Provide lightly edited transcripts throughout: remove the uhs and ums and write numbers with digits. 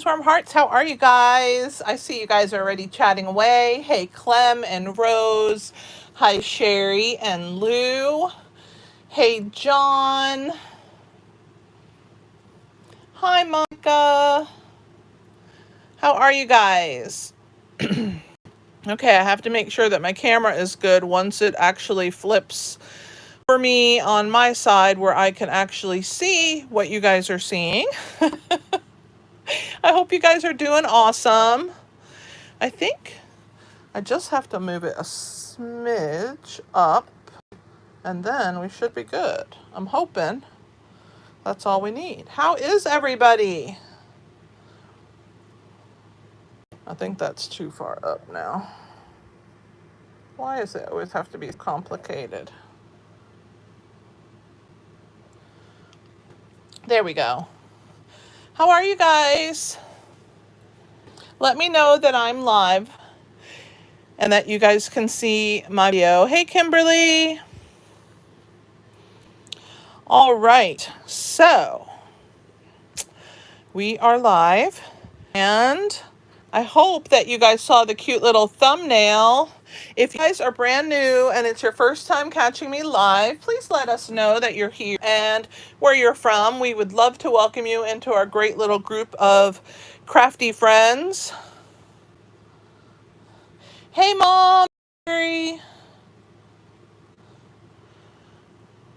Warm Hearts, how are you guys? I see you guys are already chatting away. Hey, Clem and Rose. Hi, Sherry and Lou. Hey, John. Hi, Monica. How are you guys? Okay, I have to make sure that my camera is good once it actually flips for me on my side where I can actually see what you guys are seeing. I hope you guys are doing awesome. I think I just have to move it a smidge up and then we should be good. I'm hoping that's all we need. How is everybody? I think that's too far up now. Why does it always have to be complicated? There we go. How are you guys? Let me know that I'm live and that you guys can see my video. Hey, Kimberly. All right, so we are live and I hope that you guys saw the cute little thumbnail. If you guys are brand new and it's your first time catching me live, please let us know that you're here and where you're from. We would love to welcome you into our great little group of crafty friends. Hey, Mom. Mary.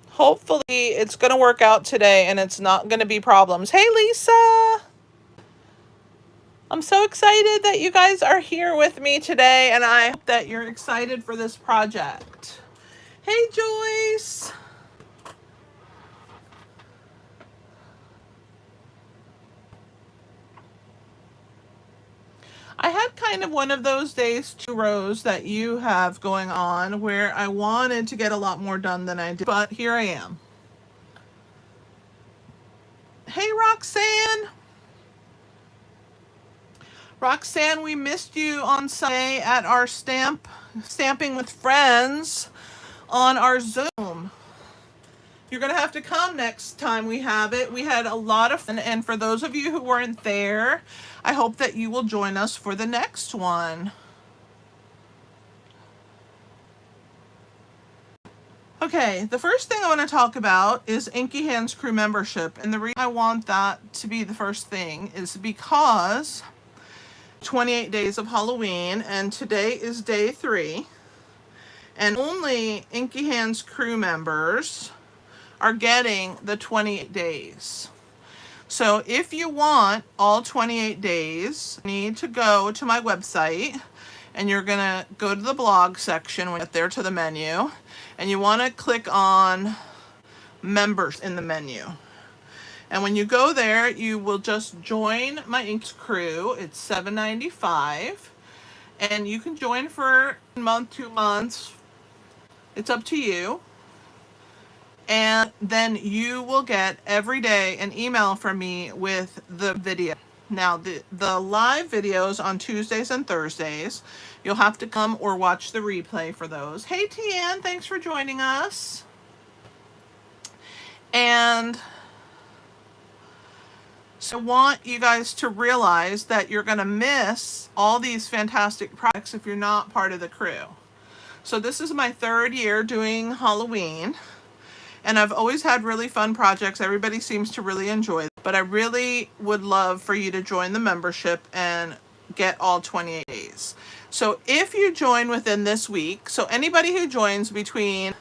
Hopefully it's going to work out today and it's not going to be problems. Hey, Lisa. I'm so excited that you guys are here with me today, and I hope that you're excited for this project. Hey, Joyce. I had kind of one of those days, too, Rose, that you have going on where I wanted to get a lot more done than I did, but here I am. Hey, Roxanne. Roxanne, we missed you on Sunday at our Stamping with Friends on our Zoom. You're going to have to come next time we have it. We had a lot of fun, and for those of you who weren't there, I hope that you will join us for the next one. Okay, the first thing I want to talk about is Inky Hands crew membership, and the reason I want that to be the first thing is because 28 days of Halloween, and today is day 3, and only Inky Hands crew members are getting the 28 days. So if you want all 28 days, you need to go to my website, and you're gonna go to the blog section when you get there to the menu, and you want to click on members in the menu. And when you go there, you will just join my Inky crew. It's $7.95, and you can join for a month, 2 months. It's up to you. And then you will get every day an email from me with the video. Now, the live videos on Tuesdays and Thursdays, you'll have to come or watch the replay for those. Hey, Tian, thanks for joining us. And so I want you guys to realize that you're going to miss all these fantastic projects if you're not part of the crew. So this is my 3rd year doing Halloween, and I've always had really fun projects. Everybody seems to really enjoy it, but I really would love for you to join the membership and get all 28 days. So if you join within this week, so anybody who joins between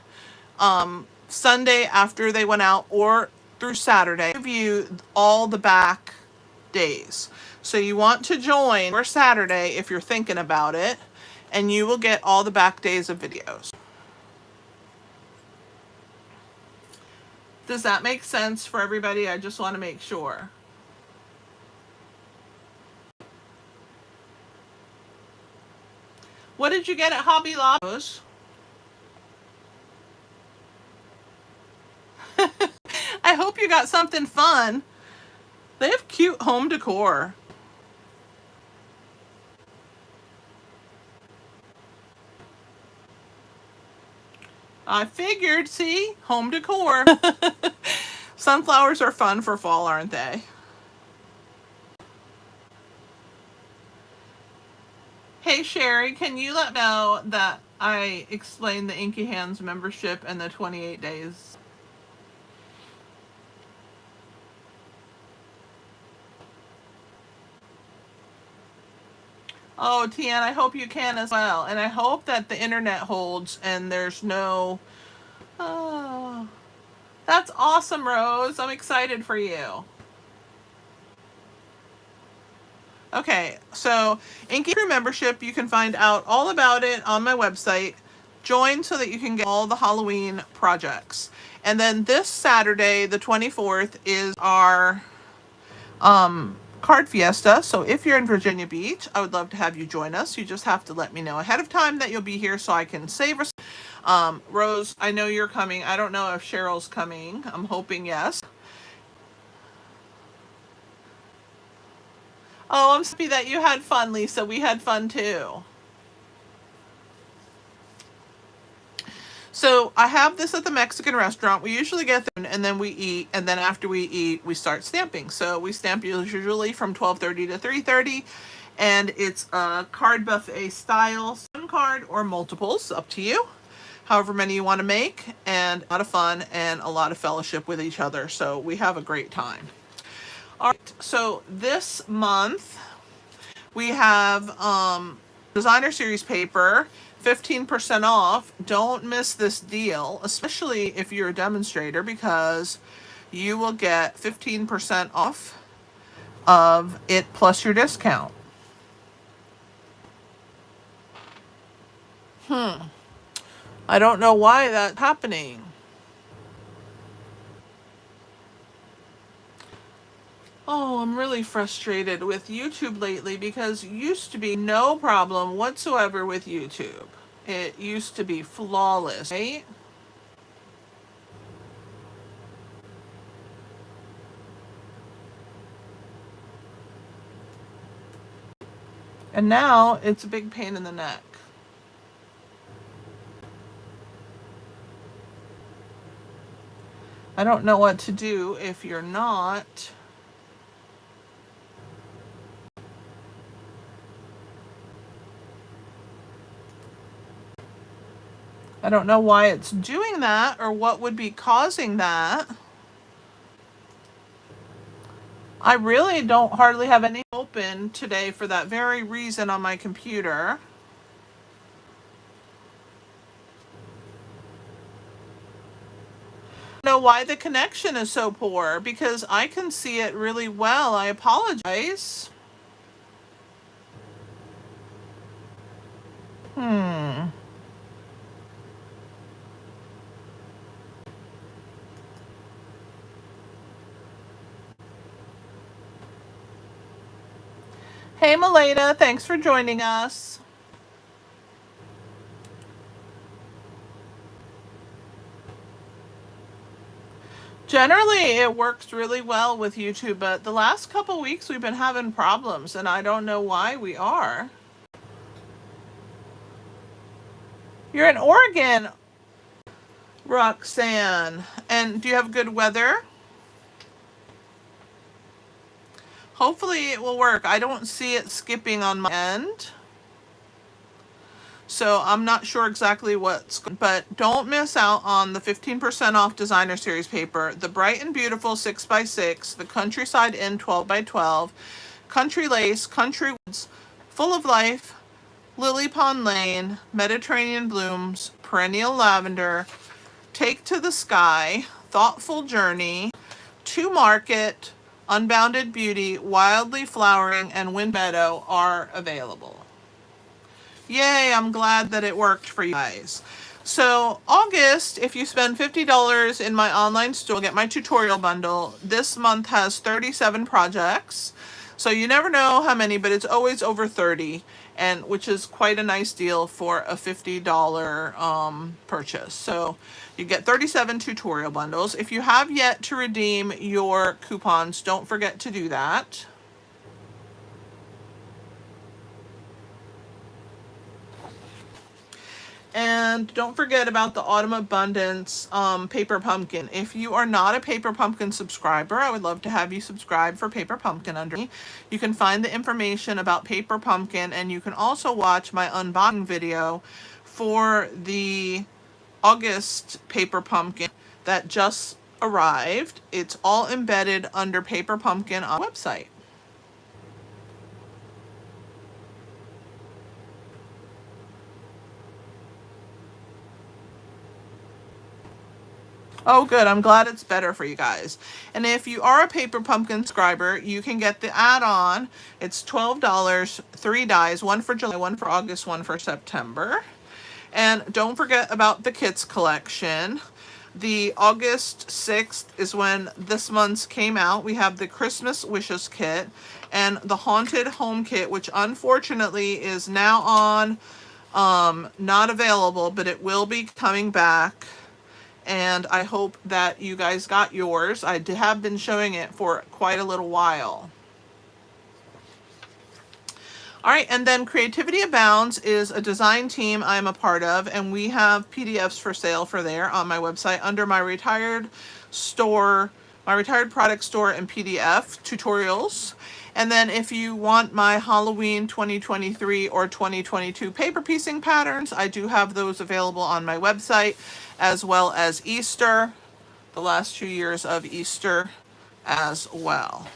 Sunday after they went out or through Saturday, I give you all the back days. So you want to join for Saturday if you're thinking about it, and you will get all the back days of videos. Does that make sense for everybody? I just want to make sure. What did you get at Hobby Lobby? I hope you got something fun. They have cute home decor. I figured, see? Home decor. Sunflowers are fun for fall, aren't they? Hey Sherry, can you let me know that I explained the Inky Hands membership and the 28 days? Oh, Tian, I hope you can as well. And I hope that the internet holds and there's no... Oh, that's awesome, Rose. I'm excited for you. Okay, so Inky Crew membership, you can find out all about it on my website. Join so that you can get all the Halloween projects. And then this Saturday, the 24th, is our card fiesta. So if you're in Virginia Beach, I would love to have you join us. You just have to let me know ahead of time that you'll be here so I can save us. Rose, I know you're coming. I don't know if Cheryl's coming. I'm hoping yes. Oh, I'm happy that you had fun, Lisa. We had fun too. So I have this at the Mexican restaurant. We usually get there and then we eat, and then after we eat, we start stamping. So we stamp usually from 12:30 to 3:30, and it's a card buffet style, one card or multiples, up to you. However many you want to make, and a lot of fun and a lot of fellowship with each other. So we have a great time. All right, so this month we have designer series paper, 15% off. Don't miss this deal, especially if you're a demonstrator, because you will get 15% off of it plus your discount. I don't know why that's happening. Oh, I'm really frustrated with YouTube lately because it used to be no problem whatsoever with YouTube. It used to be flawless, right? And now it's a big pain in the neck. I don't know what to do if you're not. I don't know why it's doing that or what would be causing that. I really don't hardly have any open today for that very reason on my computer. I don't know why the connection is so poor because I can see it really well. I apologize. Hey Malena, thanks for joining us. Generally, it works really well with YouTube, but the last couple weeks we've been having problems, and I don't know why we are. You're in Oregon, Roxanne. And do you have good weather? Hopefully it will work. I don't see it skipping on my end. So I'm not sure exactly but don't miss out on the 15% off designer series paper, the Bright and Beautiful 6x6, the Countryside Inn 12x12, Country Lace, Country Woods, Full of Life, Lily Pond Lane, Mediterranean Blooms, Perennial Lavender, Take to the Sky, Thoughtful Journey, To Market, Unbounded Beauty, Wildly Flowering, and Wind Meadow are available. Yay, I'm glad that it worked for you guys. So August, if you spend $50 in my online store, you'll get my tutorial bundle. This month has 37 projects. So you never know how many, but it's always over 30, and which is quite a nice deal for a $50 purchase. So you get 37 tutorial bundles. If you have yet to redeem your coupons, don't forget to do that. And And don't forget about the Autumn Abundance Paper Pumpkin. If you are not a Paper Pumpkin subscriber, I would love to have you subscribe for Paper Pumpkin under me. You can find the information about Paper Pumpkin, and you can also watch my unboxing video for the August Paper Pumpkin that just arrived. It's all embedded under Paper Pumpkin on the website. Oh, good. I'm glad it's better for you guys. And if you are a Paper Pumpkin subscriber, you can get the add-on. It's $12, 3 dies, one for July, one for August, one for September. And don't forget about the kits collection. The August 6th is when this month's came out. We have the Christmas Wishes kit and the Haunted Home kit, which unfortunately is now on not available, but it will be coming back. And I hope that you guys got yours. I have been showing it for quite a little while. All right, and then Creativity Abounds is a design team I'm a part of, and we have PDFs for sale for there on my website under my retired store, my retired product store and PDF tutorials. And then if you want my Halloween 2023 or 2022 paper piecing patterns, I do have those available on my website, as well as Easter, the last 2 years of Easter as well.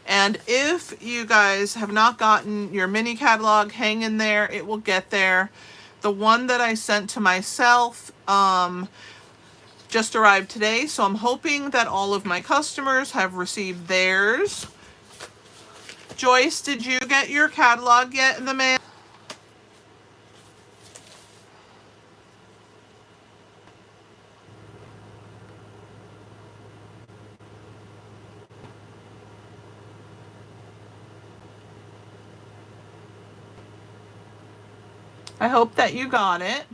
And if you guys have not gotten your mini catalog, hang in there. It will get there. The one that I sent to myself just arrived today, so I'm hoping that all of my customers have received theirs. Joyce, did you get your catalog yet in the mail? I hope that you got it.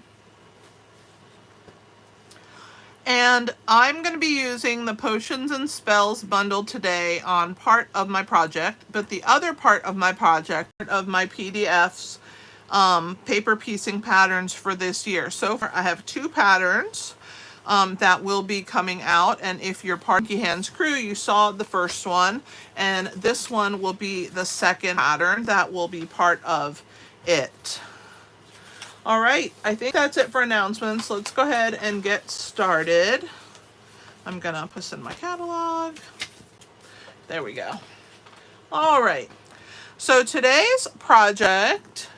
And I'm going to be using the Potions and Spells bundle today on part of my project, but the other part of my project, of my PDFs, paper piecing patterns for this year. So far I have 2 patterns that will be coming out, and if you're part of Inky Hands crew, you saw the first one, and this one will be the second pattern that will be part of it. All right, I think that's it for announcements. Let's go ahead and get started. I'm gonna put this in my catalog. There we go. All right, so today's project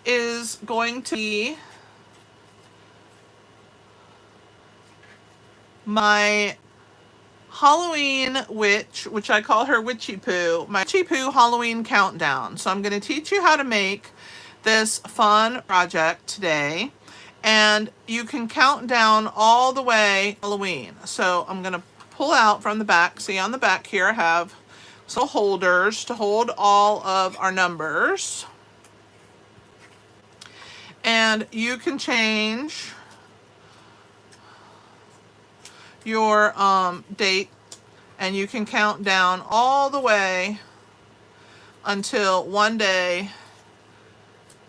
is going to be my Halloween witch, which I call her Witchy Poo, my Witchy Poo Halloween countdown. So I'm going to teach you how to make this fun project today, and you can count down all the way Halloween. So I'm going to pull out from the back. See, on the back here I have some holders to hold all of our numbers, and you can change your date, and you can count down all the way until one day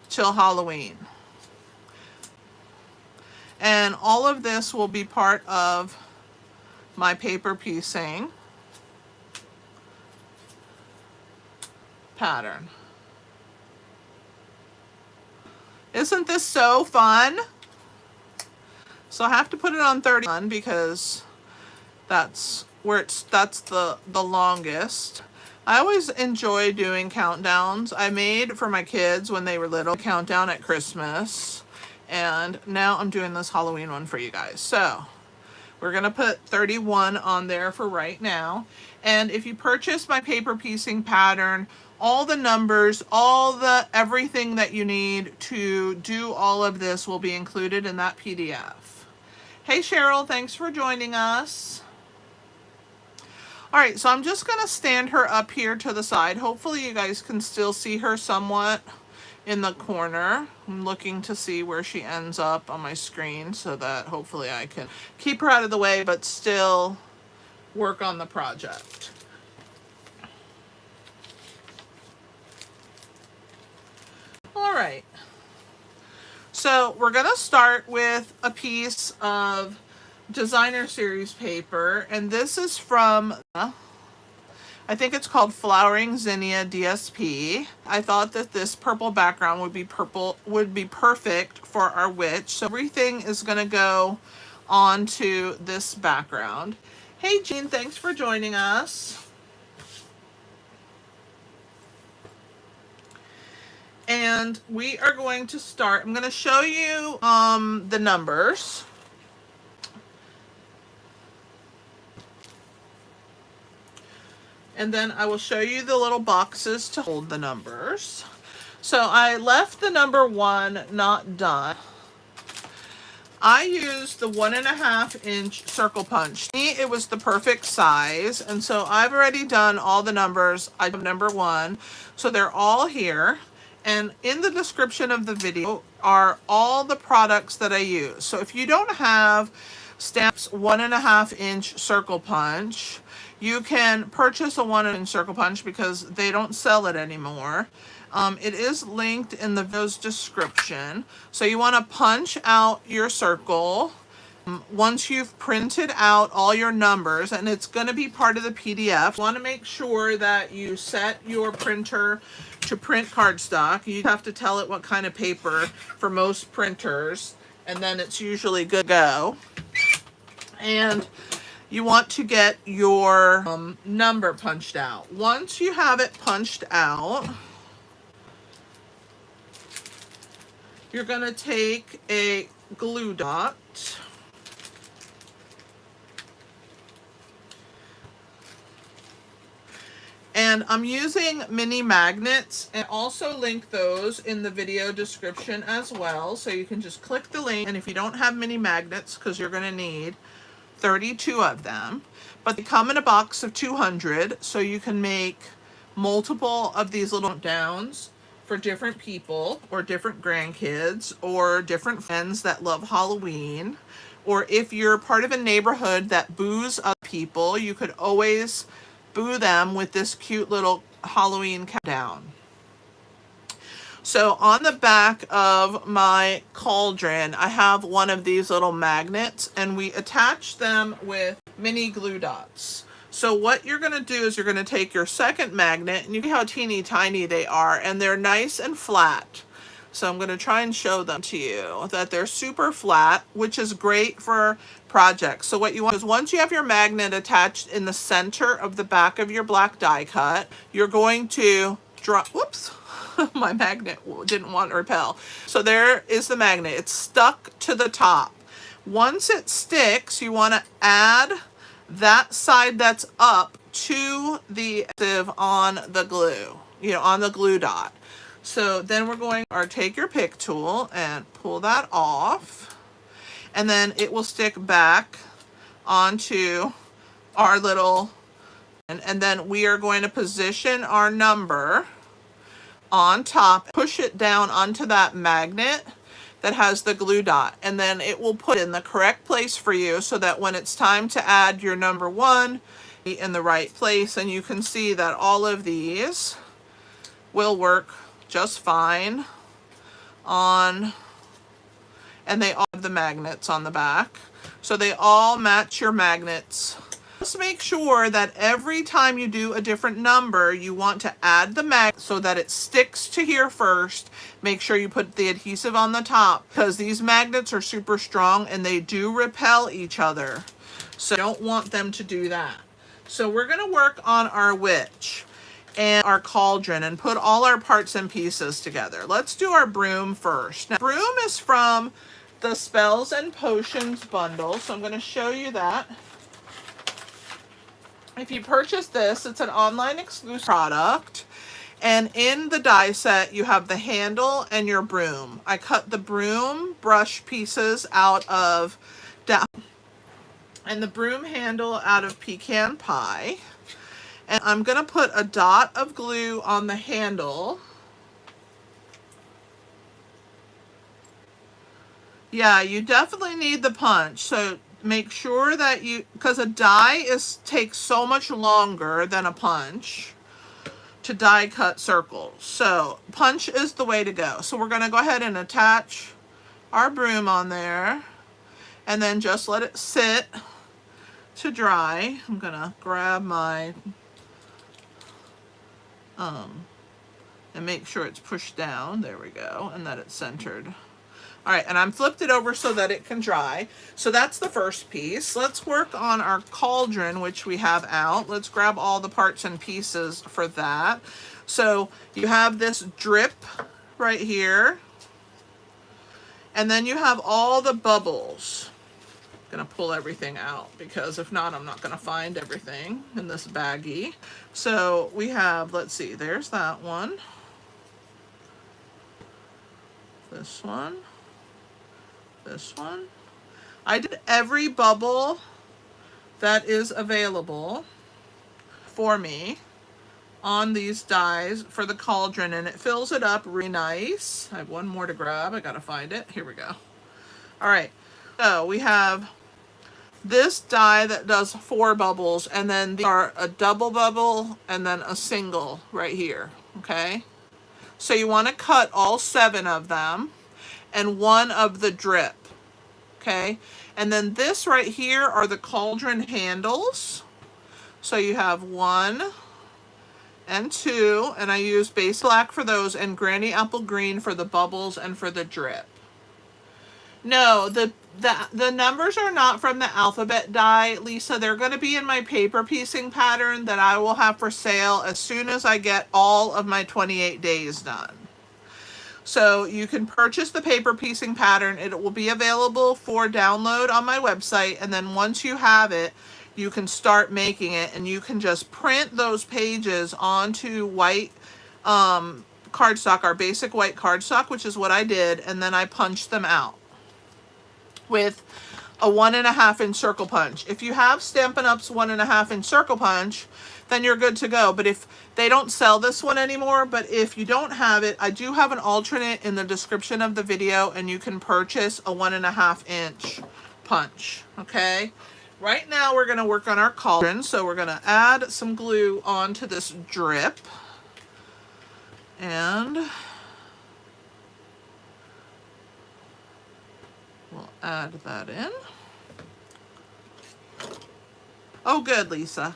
till Halloween. And all of this will be part of my paper piecing pattern. Isn't this so fun? So I have to put it on 31 because that's where that's the longest. I always enjoy doing countdowns. I made for my kids when they were little, countdown at Christmas, and now I'm doing this Halloween one for you guys. So we're gonna put 31 on there for right now. And if you purchase my paper piecing pattern, all the numbers, everything that you need to do all of this will be included in that PDF. Hey Cheryl, thanks for joining us. All right, so I'm just gonna stand her up here to the side. Hopefully you guys can still see her somewhat in the corner. I'm looking to see where she ends up on my screen so that hopefully I can keep her out of the way but still work on the project. All right. So we're gonna start with a piece of designer series paper, and this is from, I think it's called Flowering Zinnia DSP. I thought that this purple background would be perfect for our witch. So everything is gonna go onto this background. Hey Jean, thanks for joining us. And we are going to start. I'm going to show you the numbers. And then I will show you the little boxes to hold the numbers. So I left the number 1 not done. I used the 1.5 inch circle punch. To me, it was the perfect size. And so I've already done all the numbers. I have number 1. So they're all here. And in the description of the video are all the products that I use. So if you don't have Stamp's 1.5 inch circle punch, you can purchase a 1 inch circle punch because they don't sell it anymore. It is linked in the video's description. So you want to punch out your circle. Once you've printed out all your numbers, and it's going to be part of the PDF, you want to make sure that you set your printer to print cardstock. You have to tell it what kind of paper for most printers, and then it's usually good to go. And you want to get your number punched out. Once you have it punched out, you're going to take a glue dot. And I'm using mini magnets, and also link those in the video description as well. So you can just click the link, and if you don't have mini magnets, because you're going to need 32 of them, but they come in a box of 200, so you can make multiple of these little downs for different people, or different grandkids, or different friends that love Halloween. Or if you're part of a neighborhood that boos other people, you could always boo them with this cute little Halloween countdown. So on the back of my cauldron, I have one of these little magnets, and we attach them with mini glue dots. So what you're going to do is you're going to take your second magnet, and you see how teeny tiny they are, and they're nice and flat. So I'm going to try and show them to you that they're super flat, which is great for projects. So what you want is, once you have your magnet attached in the center of the back of your black die cut, you're going to drop, whoops, my magnet didn't want to repel. So there is the magnet. It's stuck to the top. Once it sticks, you want to add that side that's up to the adhesive on the glue, on the glue dot. So then we're going to take your pick tool and pull that off, and then it will stick back onto our little, and then we are going to position our number on top, push it down onto that magnet that has the glue dot, and then it will put it in the correct place for you, so that when it's time to add your number 1, be in the right place. And you can see that all of these will work just fine on, and they all have the magnets on the back, so they all match your magnets. Just make sure that every time you do a different number, you want to add the magnet so that it sticks to here first. Make sure you put the adhesive on the top, because these magnets are super strong and they do repel each other, so you don't want them to do that. So we're going to work on our witch and our cauldron and put all our parts and pieces together. Let's do our broom first. Now, broom is from the Spells and Potions bundle, so I'm going to show you that. If you purchase this, it's an online exclusive product, and in the die set you have the handle and your broom. I cut the broom brush pieces out of and the broom handle out of pecan pie. And I'm going to put a dot of glue on the handle. Yeah, you definitely need the punch. So make sure that because a die takes so much longer than a punch to die cut circles. So punch is the way to go. So we're going to go ahead and attach our broom on there, and then just let it sit to dry. I'm gonna grab my and make sure it's pushed down. There we go, and that it's centered. All right, and I'm flipped it over so that it can dry. So that's the first piece. Let's work on our cauldron, which we have out. Let's grab all the parts and pieces for that. So you have this drip right here, and then you have all the bubbles. I'm gonna pull everything out because if not, I'm not gonna find everything in this baggie. So we have, let's see, there's that one. This one. This one. I did every bubble that is available for me on these dies for the cauldron, and it fills it up really nice. I have one more to grab. I gotta find it. Here we go. All right, so we have this die that does 4 bubbles, and then these are a double bubble and then a single right here, okay? So you want to cut all 7 of them and 1 of the drip, okay? And then this right here are the cauldron handles. So you have 1 and 2, and I use base black for those and granny apple green for the bubbles and for the drip. No, the numbers are not from the alphabet die, Lisa. They're going to be in my paper piecing pattern that I will have for sale as soon as I get all of my 28 days done. So you can purchase the paper piecing pattern. It will be available for download on my website, and then once you have it, you can start making it, and you can just print those pages onto white cardstock, our basic white cardstock, which is what I did, and then I punched them out with a 1.5 inch circle punch. If you have Stampin' Up's 1.5 inch circle punch, then you're good to go. But if they don't sell this one anymore, but if you don't have it, I do have an alternate in the description of the video, and you can purchase a 1.5 inch punch, okay? Right now we're gonna work on our cauldron. So we're gonna add some glue onto this drip, and we'll add that in. Oh, good, Lisa.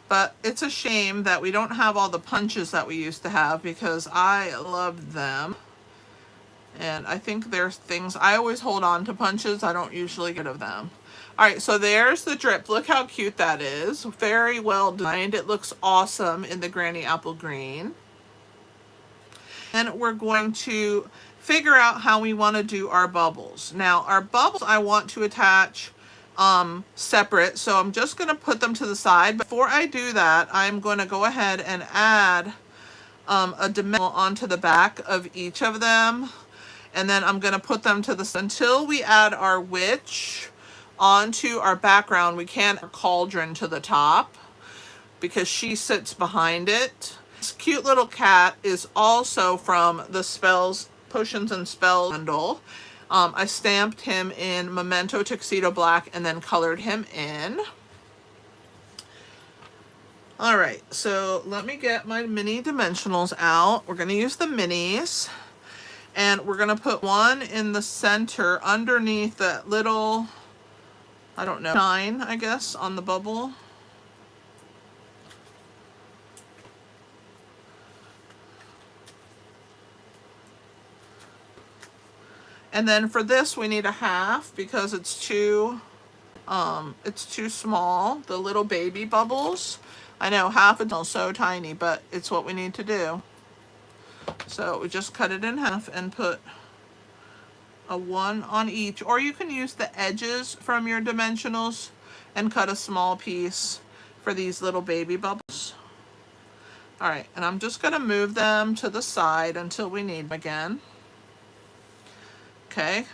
But it's a shame that we don't have all the punches that we used to have, because I loved them. And I think there's things, I always hold on to punches. I don't usually get rid of them. All right, so there's the drip. Look how cute that is. Very well designed. It looks awesome in the granny apple green. And we're going to figure out how we want to do our bubbles. Now, our bubbles I want to attach separate, so I'm just going to put them to the side. Before I do that, I'm going to go ahead and add a dimensional onto the back of each of them, and then I'm going to put them to the until we add our witch onto our background. We can't add our cauldron to the top because she sits behind it. This cute little cat is also from the Spells, Potions and Spells bundle. I stamped him in Memento Tuxedo Black and then colored him in. All right, so let me get my mini dimensionals out. We're going to use the minis, and we're going to put one in the center underneath that little, I don't know, shine, I guess, on the bubble. And then for this, we need a half because it's too small, the little baby bubbles. I know half is so tiny, but it's what we need to do. So we just cut it in half and put a 1 on each, or you can use the edges from your dimensionals and cut a small piece for these little baby bubbles. All right, and I'm just gonna move them to the side until we need them again. Okay,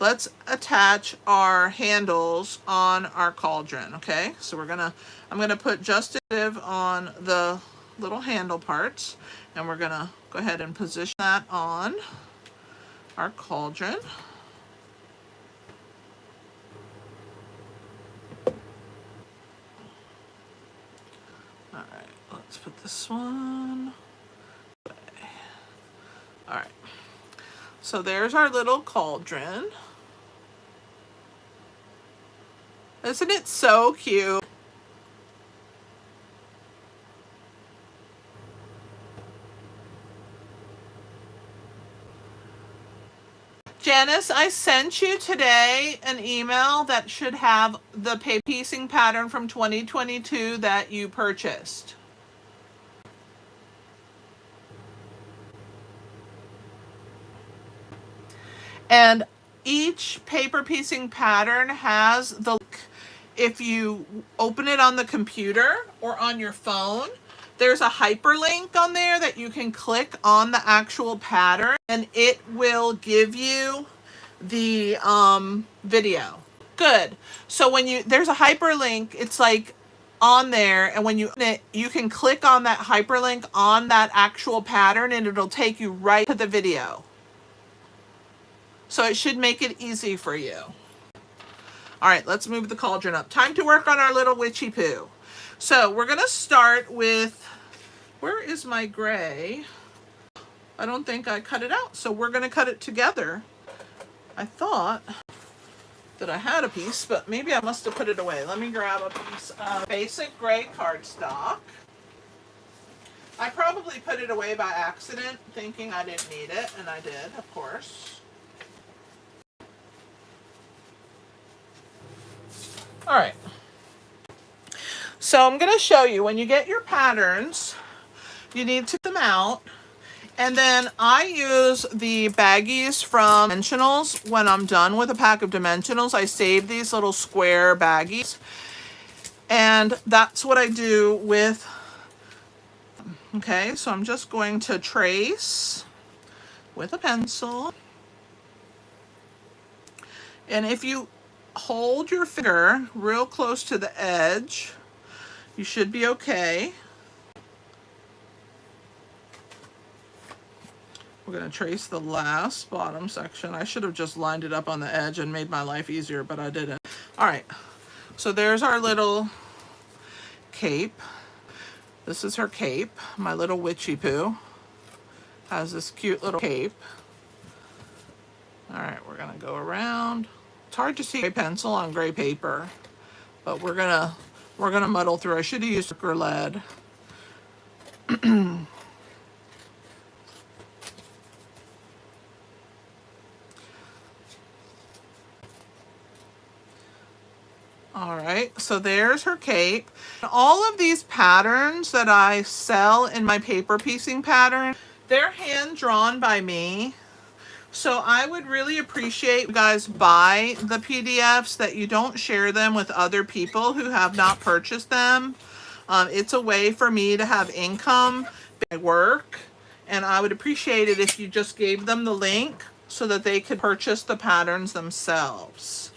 let's attach our handles on our cauldron. Okay, so I'm gonna put just adhesive on the little handle parts, and we're gonna go ahead and position that on our cauldron. All right, let's put this one away. All right. So there's our little cauldron. Isn't it so cute? Janice, I sent you today an email that should have the paper piecing pattern from 2022 that you purchased. And each paper piecing pattern has the link. If you open it on the computer or on your phone, there's a hyperlink on there that you can click on the actual pattern and it will give you the video. Good. So when there's a hyperlink, it's like on there, and when you open it, you can click on that hyperlink on that actual pattern and it'll take you right to the video. So it should make it easy for you. All right, let's move the cauldron up. Time to work on our little witchy poo. So we're gonna start with, where is my gray? I don't think I cut it out, so we're gonna cut it together. I thought that I had a piece, but maybe I must have put it away. Let me grab a piece of basic gray cardstock. I probably put it away by accident, thinking I didn't need it, and I did, of course. All right, so I'm going to show you when you get your patterns, you need to take them out, and then I use the baggies from Dimensionals. When I'm done with a pack of Dimensionals, I save these little square baggies, and that's what I do with. Okay, so I'm just going to trace with a pencil, and if you hold your finger real close to the edge, you should be okay. We're going to trace the last bottom section. I should have just lined it up on the edge and made my life easier, but I didn't. All right, so there's our little cape. This is her cape. My little witchy poo has this cute little cape. All right, we're going to go around. It's hard to see gray pencil on gray paper, but we're gonna muddle through. I should have used darker lead. All right, so there's her cape. All of these patterns that I sell in my paper piecing pattern, they're hand drawn by me. So I would really appreciate you guys buy the PDFs, that you don't share them with other people who have not purchased them. It's a way for me to have income by work, and I would appreciate it if you just gave them the link so that they could purchase the patterns themselves.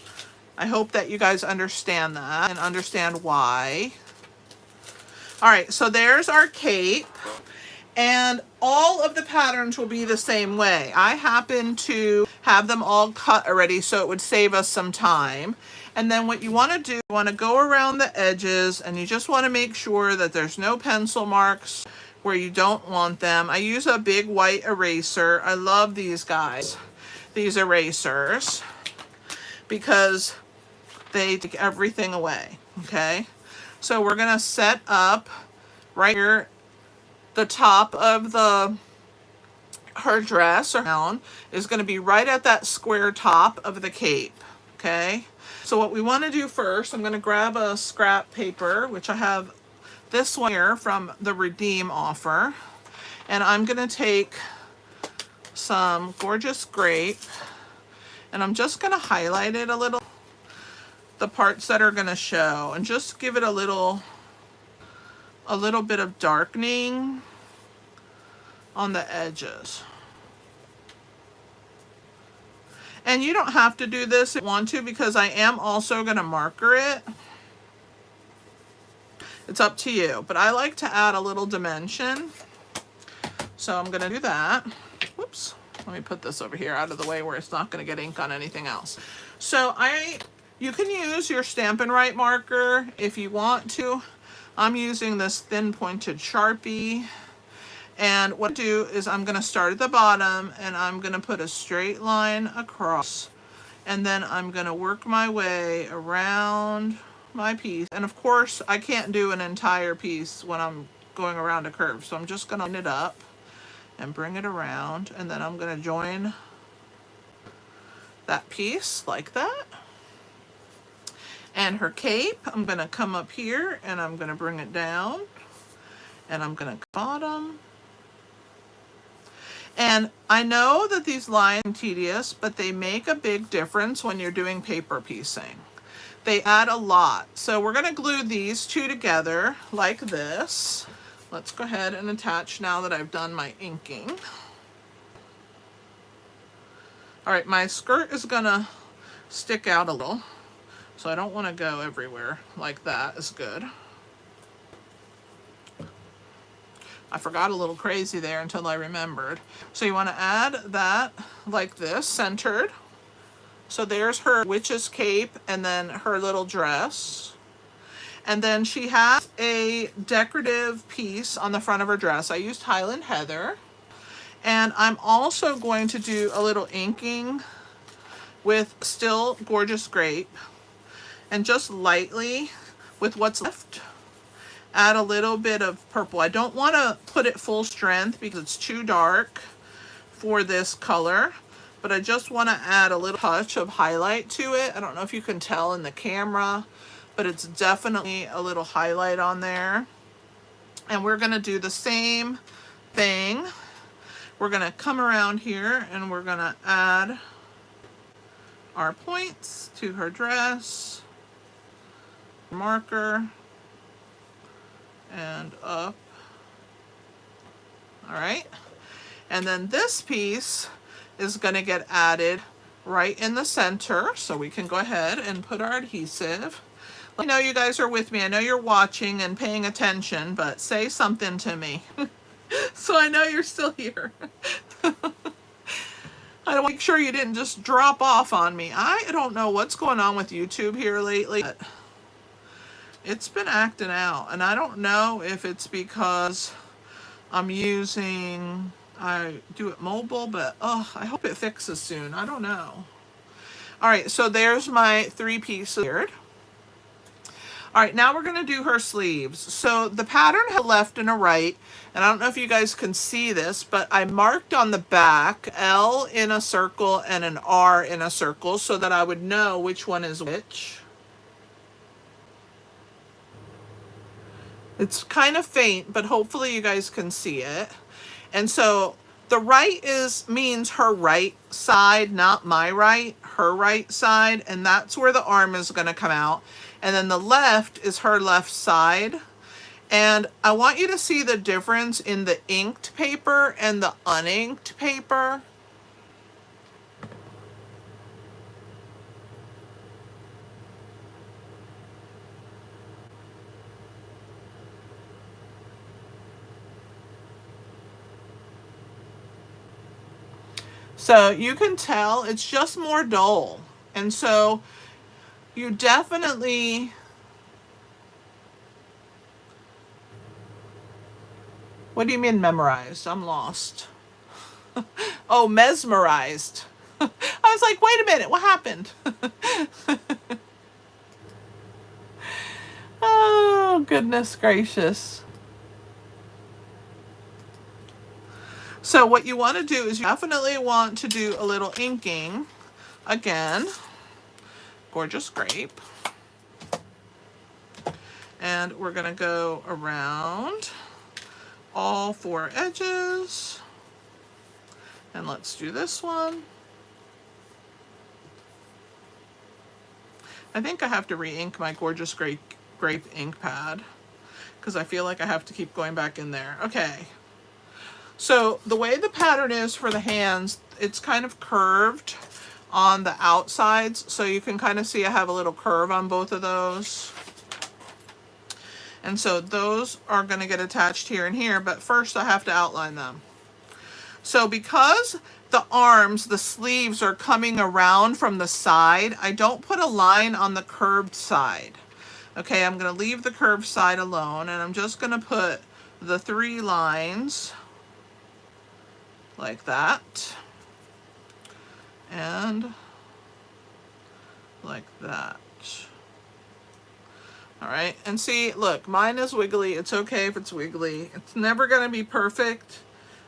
I hope that you guys understand that and understand why. All right, so there's our cape. And all of the patterns will be the same way. I happen to have them all cut already, so it would save us some time. And then what you want to do, you want to go around the edges, and you just want to make sure that there's no pencil marks where you don't want them. I use a big white eraser. I love these guys, these erasers, because they take everything away, okay? So we're going to set up right here. The top of her dress or gown is going to be right at that square top of the cape, okay? So what we want to do first, I'm going to grab a scrap paper, which I have this one here from the Redeem offer, and I'm going to take some gorgeous grape, and I'm just going to highlight it a little, the parts that are going to show, and just give it a little bit of darkening on the edges. And you don't have to do this if you want to, because I am also going to marker it. It's up to you, but I like to add a little dimension, so I'm going to do that. Whoops, let me put this over here out of the way where it's not going to get ink on anything else. So you can use your Stampin' Up marker if you want to. I'm using this thin pointed Sharpie, And what I do is I'm going to start at the bottom and I'm going to put a straight line across, and then I'm going to work my way around my piece. And of course I can't do an entire piece when I'm going around a curve, so I'm just going to line it up and bring it around, and then I'm going to join that piece like that. And her cape, I'm going to come up here and I'm going to bring it down, and I'm going to bottom. And I know that these lines are tedious, but they make a big difference when you're doing paper piecing. They add a lot. So we're going to glue these two together like this. Let's go ahead and attach now that I've done my inking. All right, my skirt is going to stick out a little, so I don't want to go everywhere. Like that is good. I forgot a little crazy there until I remembered. So you want to add that like this, centered. So there's her witch's cape and then her little dress. And then she has a decorative piece on the front of her dress. I used Highland Heather. And I'm also going to do a little inking with still Gorgeous Grape. And just lightly, with what's left, add a little bit of purple. I don't want to put it full strength because it's too dark for this color, but I just want to add a little touch of highlight to it. I don't know if you can tell in the camera, but it's definitely a little highlight on there. And we're going to do the same thing. We're going to come around here and we're going to add our points to her dress, marker, and up. All right. And then this piece is going to get added right in the center, so we can go ahead and put our adhesive. Let me know you guys are with me. I know you're watching and paying attention, but say something to me so I know you're still here. I want to make sure you didn't just drop off on me. I don't know what's going on with YouTube here lately, but it's been acting out, and I don't know if it's because I'm using, I do it mobile, but I hope it fixes soon. I don't know. All right, so there's my 3 pieces here. All right, now we're going to do her sleeves. So the pattern has a left and a right, and I don't know if you guys can see this, but I marked on the back L in a circle and an R in a circle so that I would know which one is which. It's kind of faint, but hopefully you guys can see it. And so the right means her right side, not my right, her right side, and that's where the arm is going to come out. And then the left is her left side. And I want you to see the difference in the inked paper and the uninked paper. So you can tell it's just more dull. And so you definitely, what do you mean memorized? I'm lost. Oh, mesmerized. I was like, wait a minute, what happened? Oh, goodness gracious. So what you want to do is you definitely want to do a little inking. Again, Gorgeous Grape. And we're going to go around all 4 edges. And let's do this one. I think I have to re-ink my Gorgeous Grape ink pad because I feel like I have to keep going back in there. Okay. So the way the pattern is for the hands, it's kind of curved on the outsides. So you can kind of see I have a little curve on both of those. And so those are going to get attached here and here, but first I have to outline them. So because the arms, the sleeves are coming around from the side, I don't put a line on the curved side. Okay, I'm going to leave the curved side alone, and I'm just going to put the 3 lines like that, and like that. All right, and see, look, mine is wiggly. It's okay if it's wiggly. It's never gonna be perfect,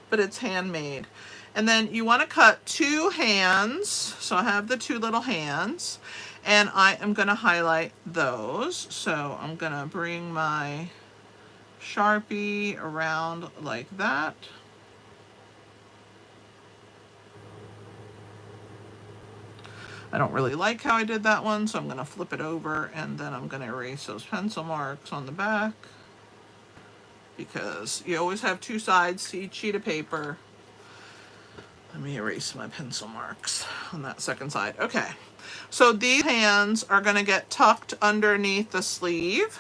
but it's handmade. And then you wanna cut 2 hands. So I have the 2 little hands, and I am gonna highlight those. So I'm gonna bring my Sharpie around like that. I don't really like how I did that one, so I'm going to flip it over, and then I'm going to erase those pencil marks on the back, because you always have 2 sides to each sheet of paper. Let me erase my pencil marks on that second side. Okay, so these hands are going to get tucked underneath the sleeve.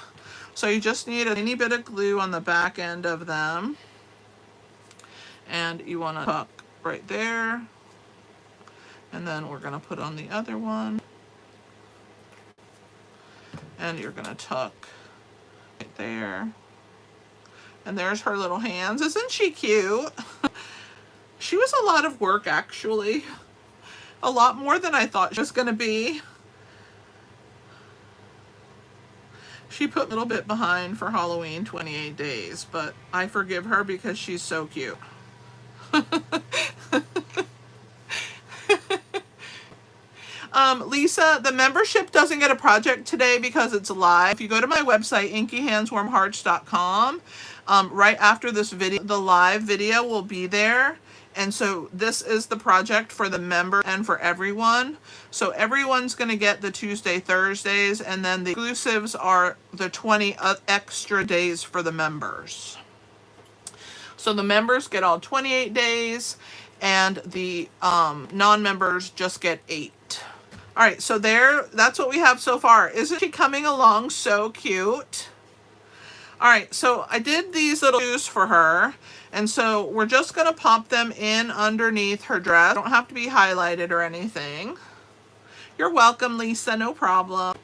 So you just need a tiny bit of glue on the back end of them, and you want to tuck right there. And then we're going to put on the other one. And you're going to tuck right there. And there's her little hands. Isn't she cute? She was a lot of work, actually. A lot more than I thought she was going to be. She put a little bit behind for Halloween 28 days, but I forgive her because she's so cute. Lisa, the membership doesn't get a project today because it's live. If you go to my website, inkyhandswarmhearts.com, right after this video, the live video will be there. And so this is the project for the member and for everyone. So everyone's going to get the Tuesday, Thursdays, and then the exclusives are the 20 extra days for the members. So the members get all 28 days, and the non-members just get 8. All right, so that's what we have so far. Isn't she coming along so cute? All right, so I did these little shoes for her, and so we're just gonna pop them in underneath her dress. Don't have to be highlighted or anything. You're welcome, Lisa, no problem.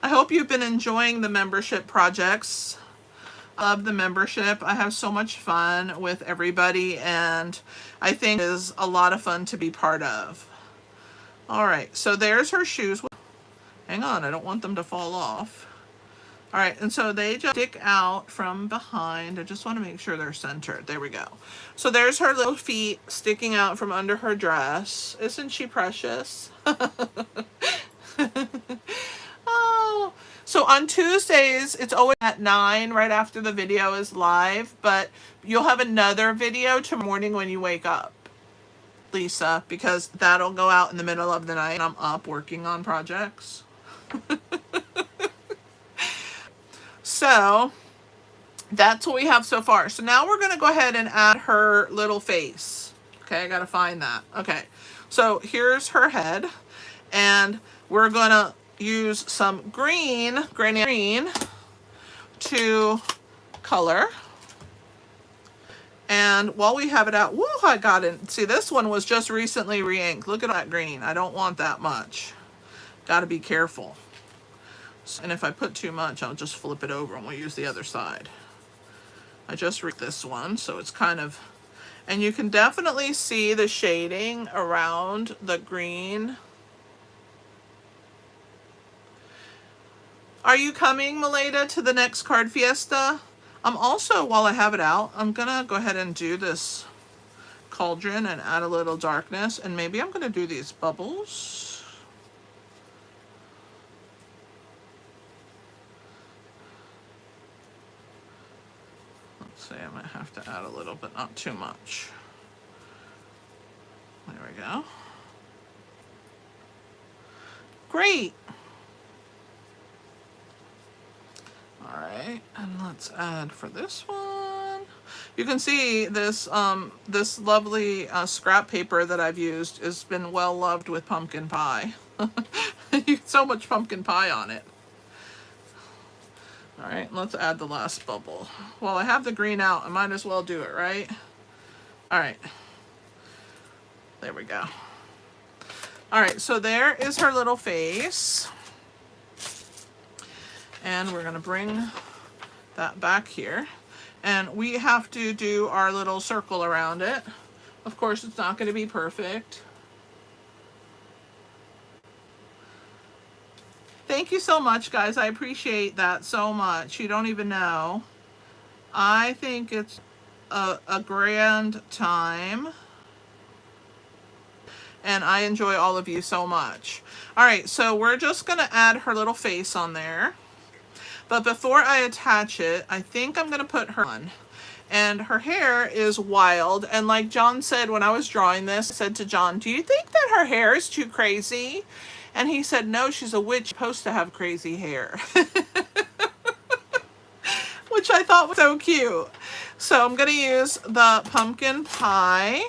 I hope you've been enjoying the membership projects. I love the membership. I have so much fun with everybody, and I think it is a lot of fun to be part of. All right, so there's her shoes. Hang on, I don't want them to fall off. All right, and so they just stick out from behind. I just want to make sure they're centered. There we go. So there's her little feet sticking out from under her dress. Isn't she precious? Oh, so on Tuesdays, it's always at 9, right after the video is live, but you'll have another video tomorrow morning when you wake up, Lisa, because that'll go out in the middle of the night and I'm up working on projects. So that's what we have so far. So now we're going to go ahead and add her little face. Okay, I got to find that. Okay, so here's her head, and we're going to use some green, Granny Green, to color. And while we have it out, woo, I got it. See, this one was just recently re-inked. Look at that green. I don't want that much. Got to be careful. And if I put too much, I'll just flip it over and we'll use the other side. I just read this one, so it's kind of, and you can definitely see the shading around the green. Are you coming, Maleda, to the next card fiesta? Also, while I have it out, I'm gonna go ahead and do this cauldron and add a little darkness, and maybe I'm gonna do these bubbles. I might have to add a little, but not too much. There we go. Great. All right, and let's add for this one. You can see this this lovely scrap paper that I've used has been well loved with pumpkin pie. So much pumpkin pie on it. All right, let's add the last bubble. While I have the green out, I might as well do it, right? All right. There we go. All right, so there is her little face. And we're gonna bring that back here. And we have to do our little circle around it. Of course, it's not going to be perfect. Thank you so much, guys. I appreciate that so much. You don't even know. I think it's a grand time. And I enjoy all of you so much. All right, so we're just going to add her little face on there. But before I attach it, I think I'm going to put her on. And her hair is wild. And like John said when I was drawing this, I said to John, do you think that her hair is too crazy? And he said, no, she's a witch, supposed to have crazy hair. Which I thought was so cute. So I'm going to use the pumpkin pie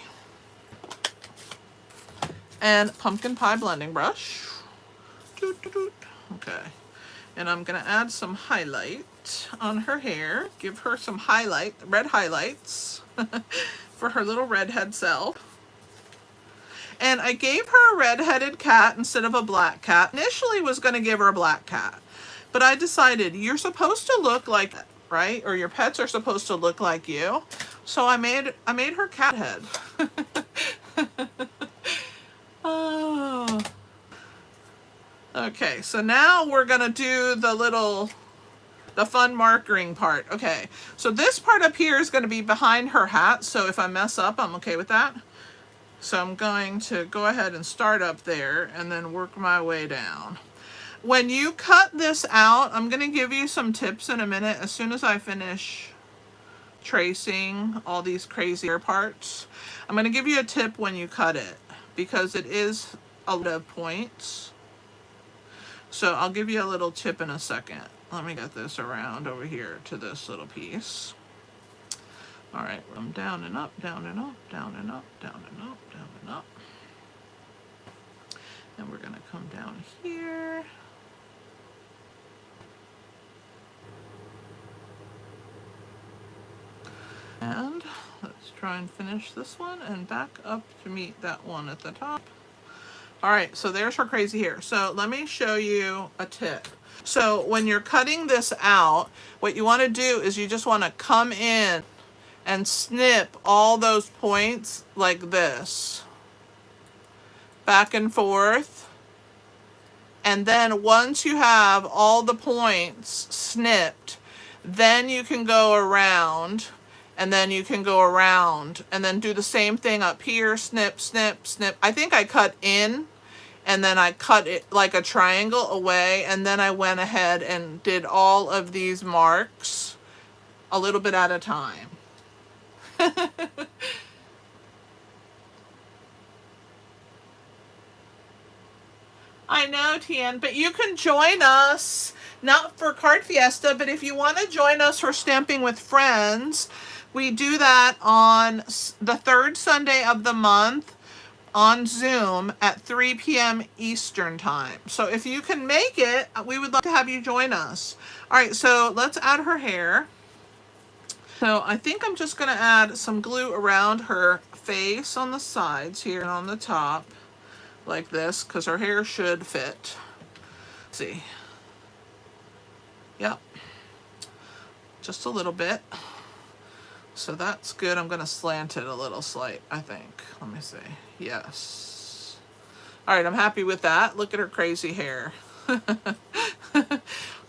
and pumpkin pie blending brush. Okay. And I'm going to add some highlight on her hair. Give her some highlight, red highlights for her little redhead self. And I gave her a red-headed cat instead of a black cat. Initially was going to give her a black cat. But I decided you're supposed to look like it, right? Or your pets are supposed to look like you. So I made her cat head. Oh. Okay, so now we're going to do the fun markering part. Okay, so this part up here is going to be behind her hat. So if I mess up, I'm okay with that. So I'm going to go ahead and start up there and then work my way down. When you cut this out, I'm going to give you some tips in a minute as soon as I finish tracing all these crazier parts. I'm going to give you a tip when you cut it because it is a lot of points. So I'll give you a little tip in a second. Let me get this around over here to this little piece. All right, I'm down and up, down and up, down and up, down and up, down and up. And we're going to come down here. And let's try and finish this one and back up to meet that one at the top. All right, so there's her crazy hair. So let me show you a tip. So when you're cutting this out, what you want to do is you just want to come in and snip all those points like this. Back and forth. And then once you have all the points snipped, then you can go around, and then you can go around, and then do the same thing up here, snip, snip, snip. I think I cut in, and then I cut it like a triangle away, and then I went ahead and did all of these marks a little bit at a time. I know, Tian, but you can join us, not for Card Fiesta, but if you want to join us for Stamping with Friends, we do that on the third Sunday of the month on Zoom at 3 p.m. Eastern Time. So if you can make it, we would love to have you join us. All right, so let's add her hair. So I think I'm just going to add some glue around her face on the sides here and on the top like this because her hair should fit. Let's see. Yep. Just a little bit. So that's good. I'm going to slant it a little slight, I think. Let me see. Yes. All right, I'm happy with that. Look at her crazy hair. All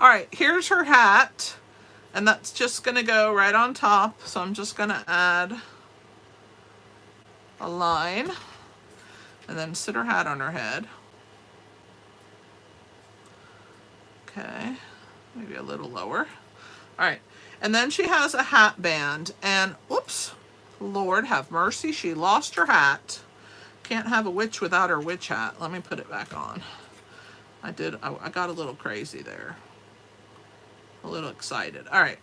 right, here's her hat. And that's just going to go right on top. So I'm just going to add a line and then sit her hat on her head. Okay, maybe a little lower. All right, and then she has a hat band. And oops, Lord have mercy, she lost her hat. Can't have a witch without her witch hat. Let me put it back on. I got a little crazy there. A little excited. All right.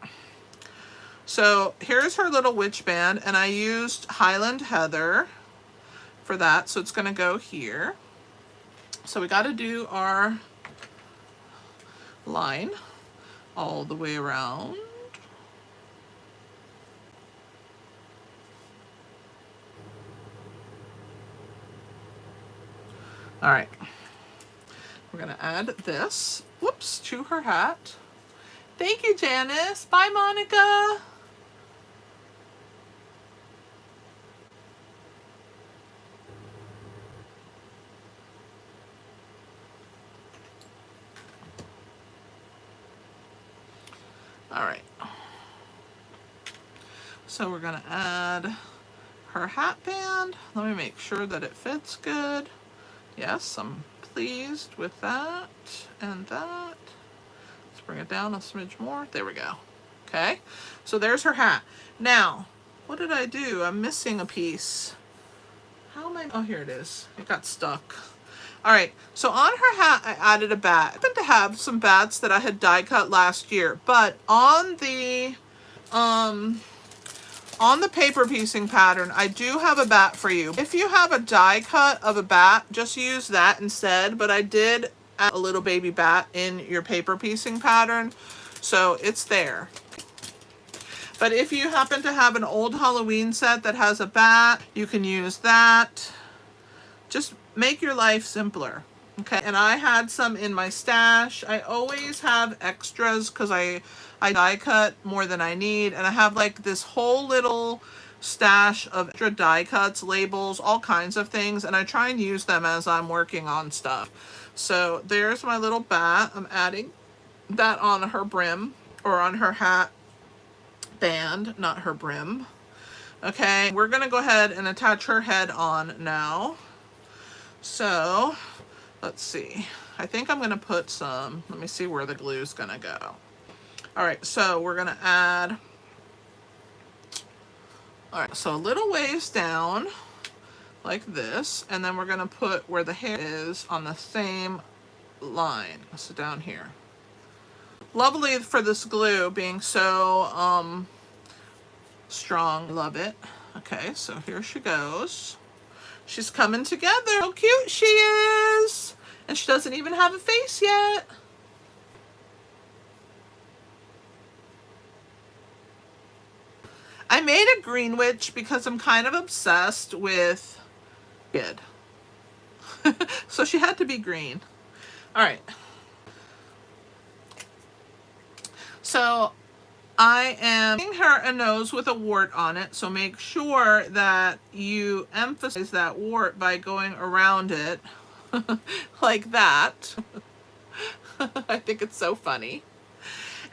So here's her little witch band, and I used Highland Heather for that. So it's going to go here. So we got to do our line all the way around. All right. We're going to add this, whoops, to her hat. Thank you, Janice. Bye, Monica. All right. So we're gonna add her hat band. Let me make sure that it fits good. Yes, I'm pleased with that and that. Let's bring it down a smidge more. There we go. Okay, so there's her hat. Now, what did I do? I'm missing a piece. How am I? Oh, here it is. It got stuck. All right, so on her hat, I added a bat. I happened to have some bats that I had die cut last year, but on the paper piecing pattern, I do have a bat for you. If you have a die cut of a bat, just use that instead, but I did add a little baby bat in your paper piecing pattern, so it's there. But if you happen to have an old Halloween set that has a bat, you can use that. Just make your life simpler, okay? And I had some in my stash. I always have extras because I die cut more than I need, and I have like this whole little stash of extra die cuts, labels, all kinds of things, and I try and use them as I'm working on stuff. So there's my little bat. I'm adding that on her brim, or on her hat band, not her brim. Okay, we're gonna go ahead and attach her head on now. So let's see, I think I'm gonna put some, let me see where the glue is gonna go. All right, so we're gonna add, all right, so a little ways down like this, and then we're gonna put where the hair is on the same line, so down here. Lovely for this glue being so strong. Love it. Okay, so here she goes. She's coming together. How cute she is. And she doesn't even have a face yet. I made a green witch because I'm kind of obsessed with kid. So she had to be green. All right. So I am giving her a nose with a wart on it, so make sure that you emphasize that wart by going around it like that. I think it's so funny.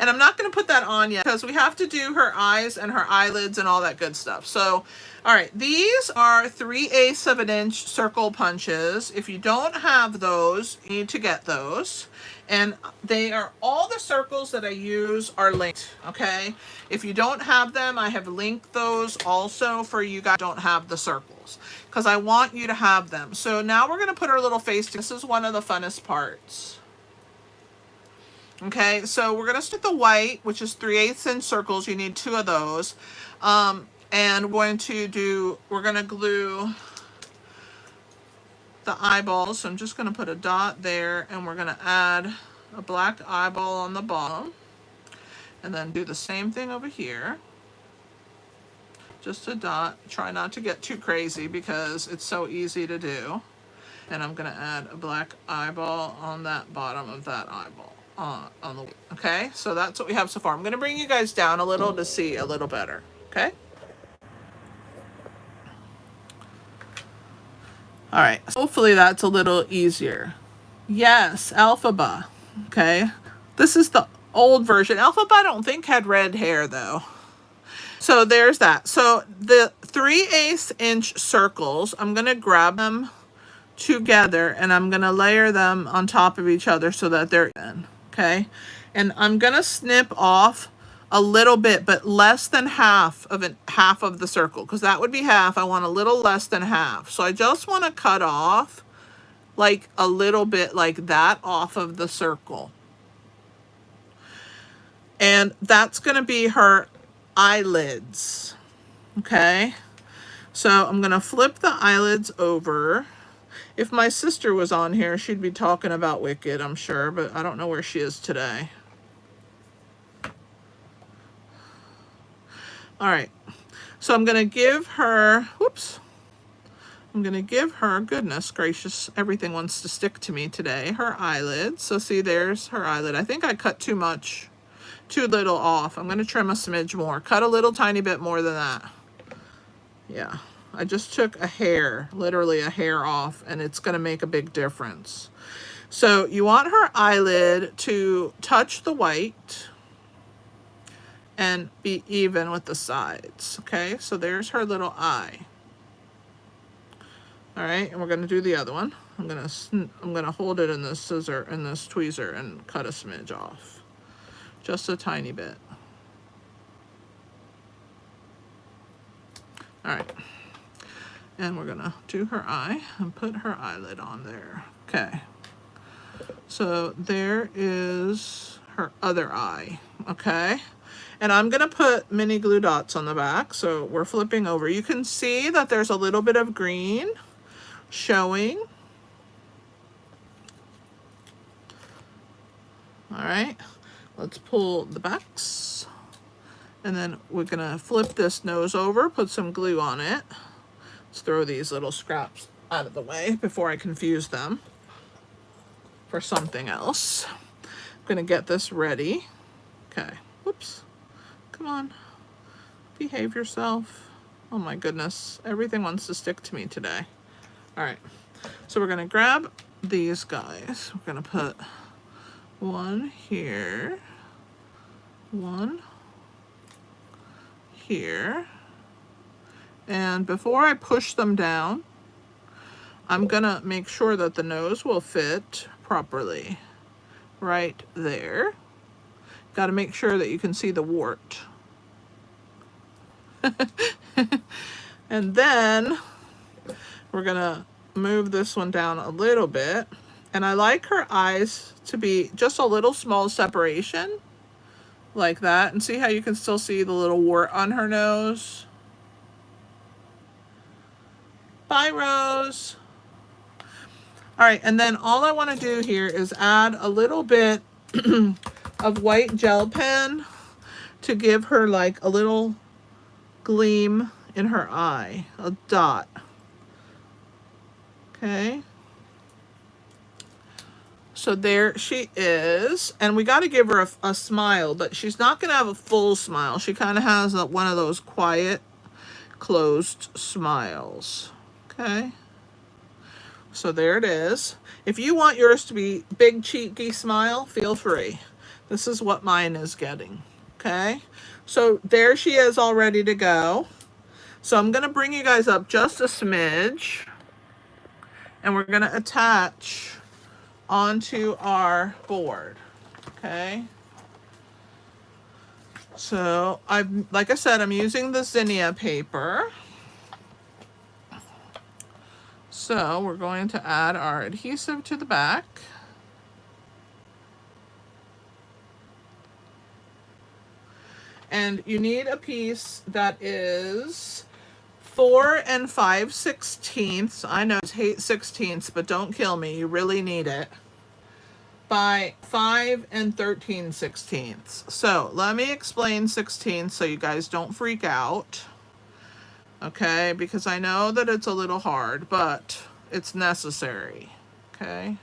And I'm not going to put that on yet because we have to do her eyes and her eyelids and all that good stuff. So, all right, these are 3/8 of an inch circle punches. If you don't have those, you need to get those. And they are, all the circles that I use are linked, okay? If you don't have them, I have linked those also for you guys who don't have the circles, because I want you to have them. So now we're going to put our little face. This is one of the funnest parts. Okay, so we're going to start the white, which is 3/8 inch circles. You need 2 of those. And we're going to glue the eyeballs. So I'm just going to put a dot there, and we're going to add a black eyeball on the bottom, and then do the same thing over here. Just a dot. Try not to get too crazy because it's so easy to do. And I'm going to add a black eyeball on that bottom of that eyeball. Okay, so that's what we have so far. I'm going to bring you guys down a little to see a little better. Okay. All right, hopefully that's a little easier. Yes, Alphaba. Okay, this is the old version. Alphaba I don't think had red hair though. So there's that. So the 3/8 inch circles, I'm going to grab them together and I'm going to layer them on top of each other so that they're even. Okay, and I'm going to snip off a little bit, but less than half of the circle, because that would be half. I want a little less than half. So I just want to cut off like a little bit like that off of the circle. And that's going to be her eyelids. Okay, so I'm going to flip the eyelids over. If my sister was on here, she'd be talking about Wicked, I'm sure, but I don't know where she is today. All right, so I'm going to give her, whoops, I'm going to give her, goodness gracious, everything wants to stick to me today, her eyelids. So see, there's her eyelid. I think I cut too little off. I'm going to trim a smidge more. Cut a little tiny bit more than that. Yeah, I just took a hair, literally a hair off, and it's going to make a big difference. So you want her eyelid to touch the white. and be even with the sides. Okay, so there's her little eye. All right, and we're gonna do the other one. I'm gonna hold it in this scissor and this tweezer and cut a smidge off, just a tiny bit. All right, and we're gonna do her eye and put her eyelid on there. Okay, so there is her other eye. Okay, and I'm gonna put mini glue dots on the back, so we're flipping over. You can see that there's a little bit of green showing. All right, let's pull the backs, and then we're gonna flip this nose over, put some glue on it. Let's throw these little scraps out of the way before I confuse them for something else. I'm gonna get this ready. Okay, whoops, come on, behave yourself. Oh my goodness, everything wants to stick to me today. All right, so we're gonna grab these guys. We're gonna put one here, one here, and before I push them down, I'm gonna make sure that the nose will fit properly right there. Got to make sure that you can see the wart. And then we're gonna move this one down a little bit, and I like her eyes to be just a little small separation like that, and see how you can still see the little wart on her nose. Bye, Rose. All right, and then all I want to do here is add a little bit of white gel pen to give her like a little gleam in her eye, a dot. Okay, so there she is, and we got to give her a smile, but she's not going to have a full smile. She kind of has one of those quiet, closed smiles. Okay, so there it is. If you want yours to be big, cheeky smile, feel free. This is what mine is getting. Okay, so there she is, all ready to go. So I'm going to bring you guys up just a smidge, and we're going to attach onto our board. Okay, so like I said, I'm using the zinnia paper. So we're going to add our adhesive to the back. And you need a piece that is 4 5/16. I know it's 8/16, but don't kill me. You really need it. By 5 13/16. So let me explain 16 so you guys don't freak out. Okay, because I know that it's a little hard, but it's necessary. Okay,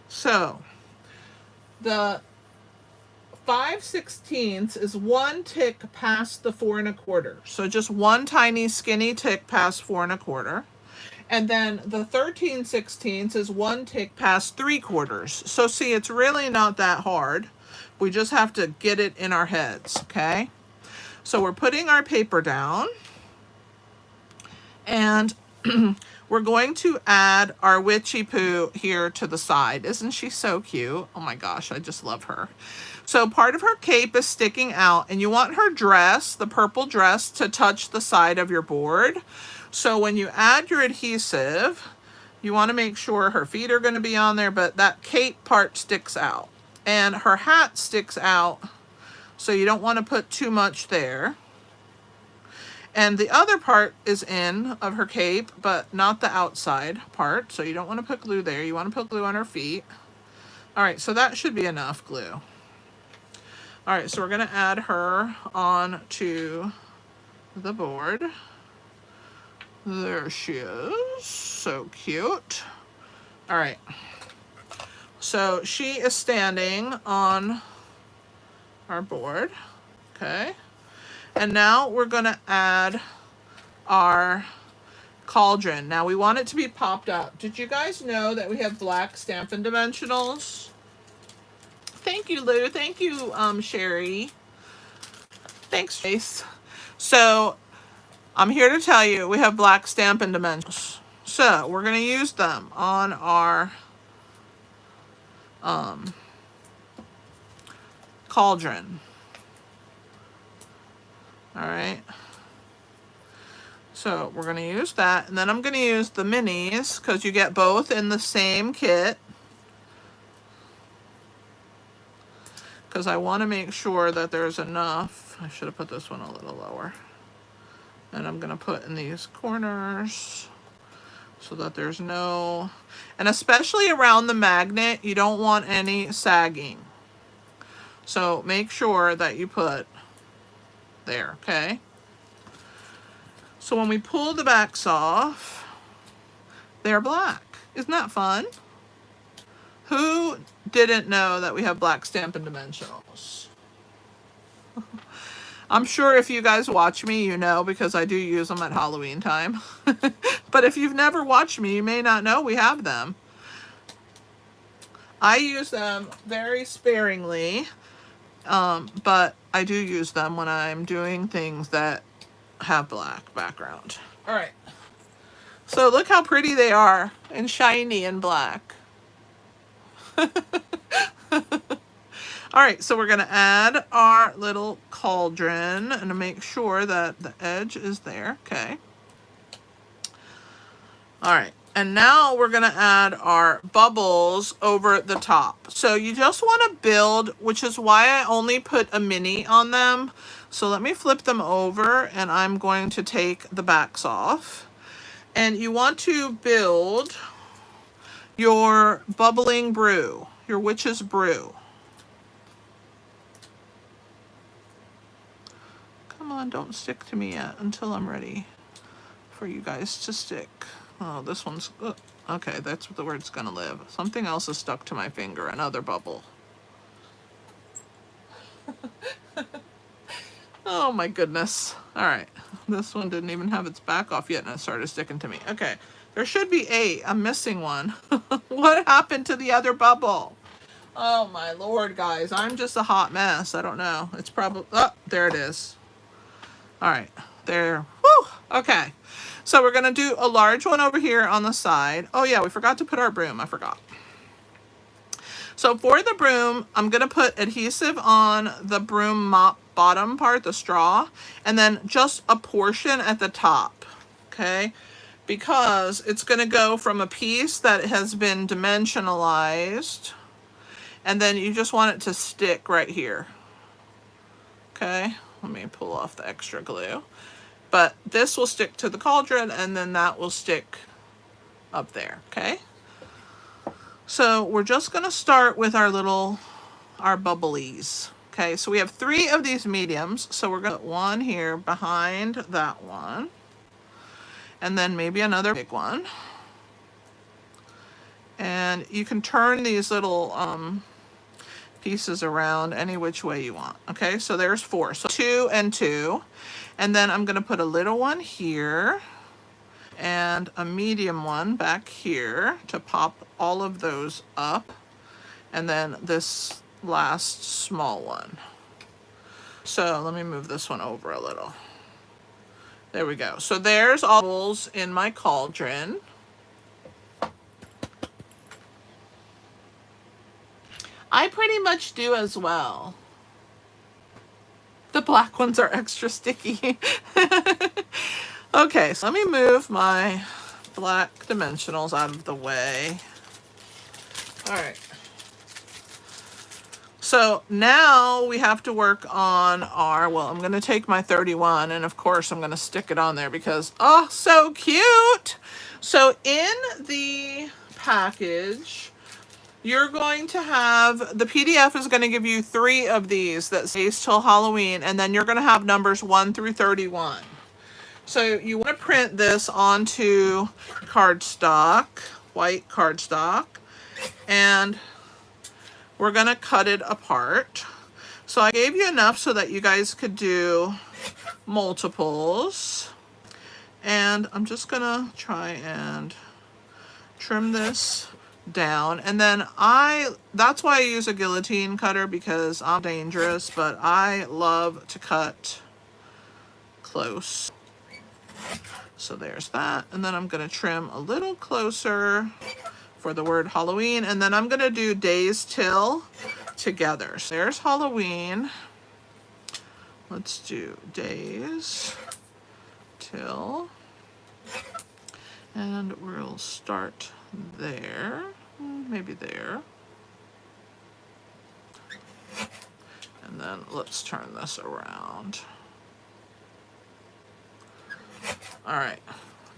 so the 5/16 is one tick past the 4 1/4. So just one tiny skinny tick past 4 1/4. And then the 13/16 is one tick past 3/4. So see, it's really not that hard. We just have to get it in our heads. Okay, so we're putting our paper down, and we're going to add our witchy poo here to the side. Isn't she so cute? Oh my gosh, I just love her. So part of her cape is sticking out, and you want her dress, the purple dress, to touch the side of your board. So when you add your adhesive, you want to make sure her feet are going to be on there, but that cape part sticks out. And her hat sticks out, so you don't want to put too much there. And the other part is in of her cape, but not the outside part. So you don't want to put glue there. You want to put glue on her feet. All right, so that should be enough glue. All right, so we're going to add her on to the board. There she is. So cute. All right. So she is standing on our board. Okay. And now we're going to add our cauldron. Now we want it to be popped up. Did you guys know that we have black Stampin' Dimensionals? Thank you, Lou. Thank you, Sherry. Thanks, Chase. So I'm here to tell you we have black Stampin' dimensionals. So we're going to use them on our cauldron. All right. So we're going to use that, and then I'm going to use the minis because you get both in the same kit. Because I want to make sure that there's enough. I should have put this one a little lower. And I'm going to put in these corners so that there's no, and especially around the magnet, you don't want any sagging. So make sure that you put there, okay? So when we pull the backs off, they're black. Isn't that fun? Who didn't know that we have black Stampin' dimensionals? I'm sure if you guys watch me, you know, because I do use them at Halloween time. But if you've never watched me, you may not know we have them. I use them very sparingly, but I do use them when I'm doing things that have black background. All right. So look how pretty they are and shiny and black. All right, so we're going to add our little cauldron and to make sure that the edge is there. Okay. All right, and now we're going to add our bubbles over the top. So you just want to build, which is why I only put a mini on them. So let me flip them over, and I'm going to take the backs off. And you want to build your bubbling brew, your witch's brew. Come on, don't stick to me yet until I'm ready for you guys to stick. Oh, this one's, okay, that's where it's gonna live. Something else is stuck to my finger, another bubble. Oh my goodness. All right, this one didn't even have its back off yet and it started sticking to me. Okay, there should be 8, I'm missing one. What happened to the other bubble? Oh my Lord, guys, I'm just a hot mess. I don't know, it's probably, oh, there it is. All right, there, woo, okay. So we're gonna do a large one over here on the side. Oh yeah, we forgot to put our broom, I forgot. So for the broom, I'm gonna put adhesive on the broom mop bottom part, the straw, and then just a portion at the top, okay? Because it's gonna go from a piece that has been dimensionalized, and then you just want it to stick right here, okay? Let me pull off the extra glue. But this will stick to the cauldron, and then that will stick up there, okay? So we're just gonna start with our bubblies. Okay, so we have 3 of these mediums, so we're gonna put one here behind that one, and then maybe another big one. And you can turn these little pieces around any which way you want. Okay, so there's 4, so 2 and 2. And then I'm gonna put a little one here and a medium one back here to pop all of those up. And then this last small one. So let me move this one over a little. There we go. So there's all the bubbles in my cauldron. I pretty much do as well. The black ones are extra sticky. Okay, so let me move my black dimensionals out of the way. All right. So now we have to work on our, well, I'm going to take my 31 and of course I'm going to stick it on there because, oh, so cute. So in the package, you're going to have, the PDF is going to give you 3 of these that stays till Halloween, and then you're going to have numbers 1 through 31. So you want to print this onto cardstock, white cardstock, and we're going to cut it apart. So I gave you enough so that you guys could do multiples. And I'm just going to try and trim this down. And then that's why I use a guillotine cutter, because I'm dangerous, but I love to cut close. So there's that. And then I'm going to trim a little closer for the word Halloween. And then I'm going to do days till together. So there's Halloween. Let's do days till. And we'll start there. Maybe there. And then let's turn this around. All right,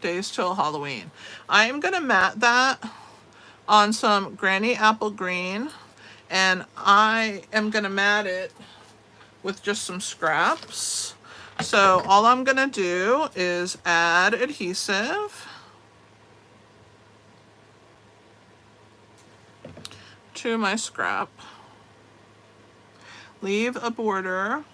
days till Halloween. I am gonna mat that on some Granny Apple Green, and I am gonna mat it with just some scraps. So all I'm gonna do is add adhesive to my scrap, leave a border,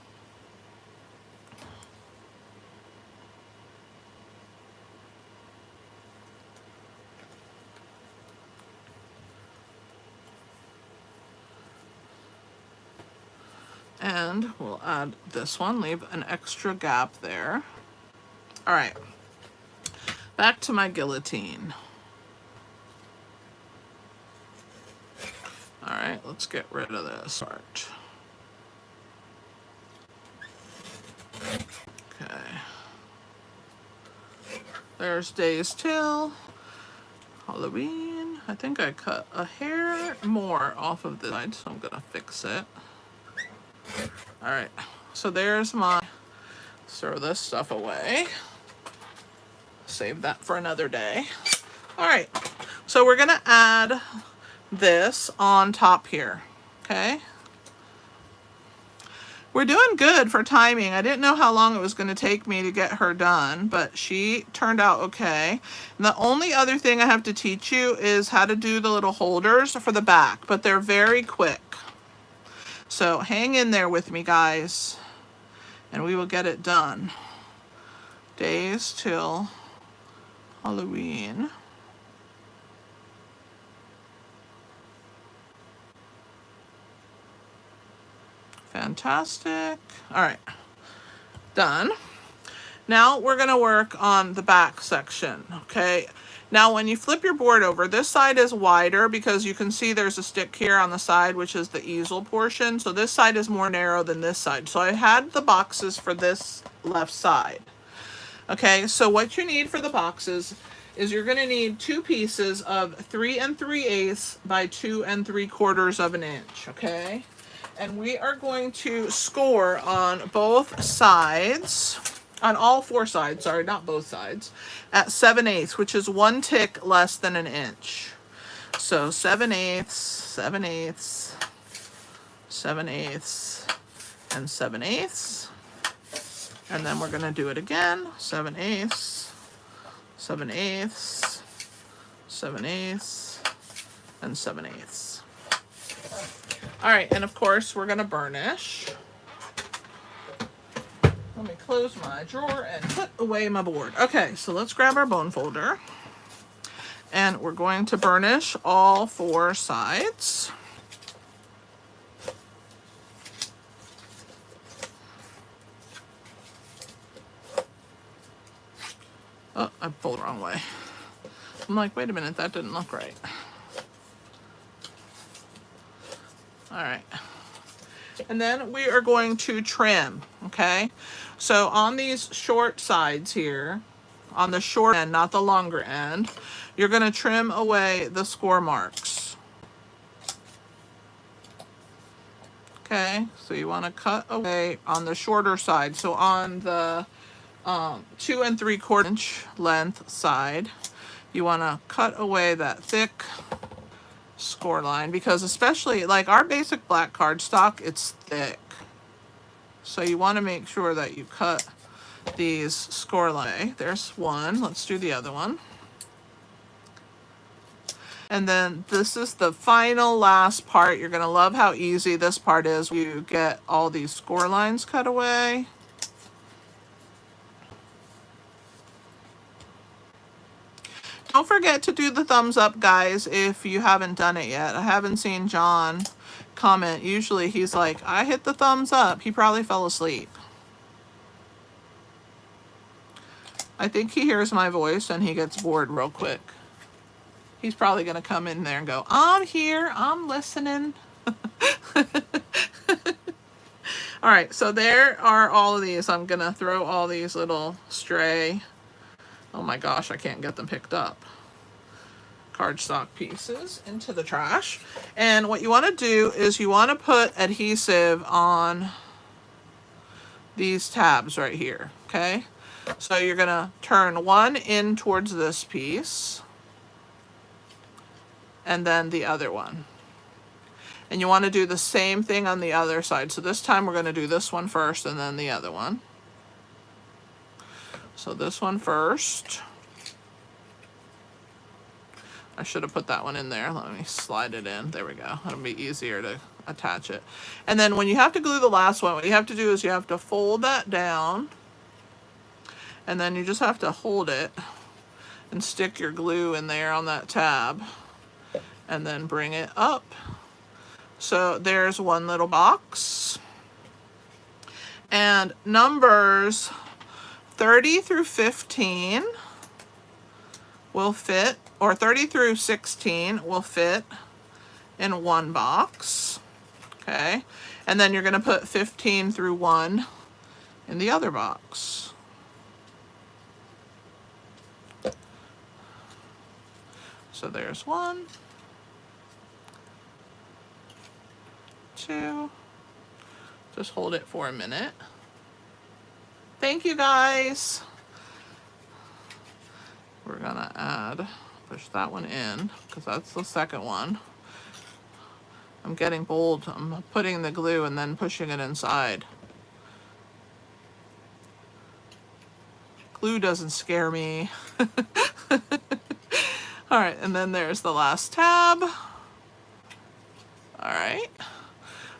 and we'll add this one, leave an extra gap there. All right, back to my guillotine. All right, let's get rid of this part. Okay. There's days till Halloween. I think I cut a hair more off of this side, so I'm gonna fix it. All right, so there's my, throw this stuff away. Save that for another day. All right, so we're gonna add this on top here, okay? We're doing good for timing. I didn't know how long it was going to take me to get her done, but she turned out okay. And the only other thing I have to teach you is how to do the little holders for the back, but they're very quick. So hang in there with me, guys, and we will get it done. Days till Halloween. Fantastic. All right, done. Now we're gonna work on the back section, okay? Now when you flip your board over, this side is wider because you can see there's a stick here on the side, which is the easel portion. So this side is more narrow than this side. So I had the boxes for this left side. Okay, so what you need for the boxes is you're gonna need 2 pieces of 3 3/8 by 2 3/4 of an inch, okay? And we are going to score on both sides, on all 4 sides, sorry, not both sides, at 7/8, which is 1 tick less than an inch. So 7/8, 7/8, 7/8, and 7/8. And then we're gonna do it again, 7/8, 7/8, 7/8, and 7/8. All right, and of course we're gonna burnish. Let me close my drawer and put away my board. Okay, so let's grab our bone folder. And we're going to burnish all 4 sides. Oh, I pulled the wrong way. I'm like, wait a minute, that didn't look right. All right. And then we are going to trim, okay? So on these short sides here, on the short end, not the longer end, you're gonna trim away the score marks. Okay, so you wanna cut away on the shorter side. So on the 2 3/4 inch length side, you wanna cut away that thick score line, because especially like our basic black cardstock, it's thick. So you want to make sure that you cut these score line. There's one. Let's do the other one. And then this is the final last part. You're going to love how easy this part is. You get all these score lines cut away. Don't forget to do the thumbs up, guys, if you haven't done it yet. I haven't seen John comment. Usually he's like, I hit the thumbs up. He probably fell asleep. I think he hears my voice and he gets bored real quick. He's probably going to come in there and go, I'm here, I'm listening. All right, so there are all of these. I'm going to throw all these little stray, oh my gosh, I can't get them picked up, cardstock pieces into the trash. And what you want to do is you want to put adhesive on these tabs right here, okay? So you're going to turn one in towards this piece and then the other one. And you want to do the same thing on the other side. So this time we're going to do this one first and then the other one. So this one first. I should have put that one in there. Let me slide it in. There we go. It'll be easier to attach it. And then when you have to glue the last one, what you have to do is you have to fold that down. And then you just have to hold it and stick your glue in there on that tab. And then bring it up. So there's one little box. And numbers 30 through 15 will fit, or 30 through 16 will fit in one box. Okay. And then you're going to put 15 through 1 in the other box. So there's 1, 2. Just hold it for a minute. Thank you, guys. We're gonna add, push that one in because that's the second one. I'm getting bold. I'm putting the glue and then pushing it inside. Glue doesn't scare me. All right, and then there's the last tab. All right.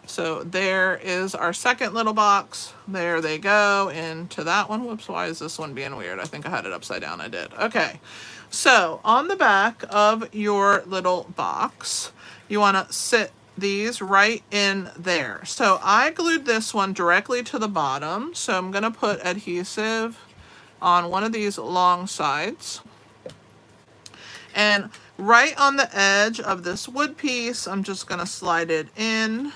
So there is our second little box. There they go into that one. Whoops, why is this one being weird? I think I had it upside down. I did. Okay. So on the back of your little box, you want to sit these right in there. So I glued this one directly to the bottom. So I'm going to put adhesive on one of these long sides. And right on the edge of this wood piece, I'm just going to slide it in.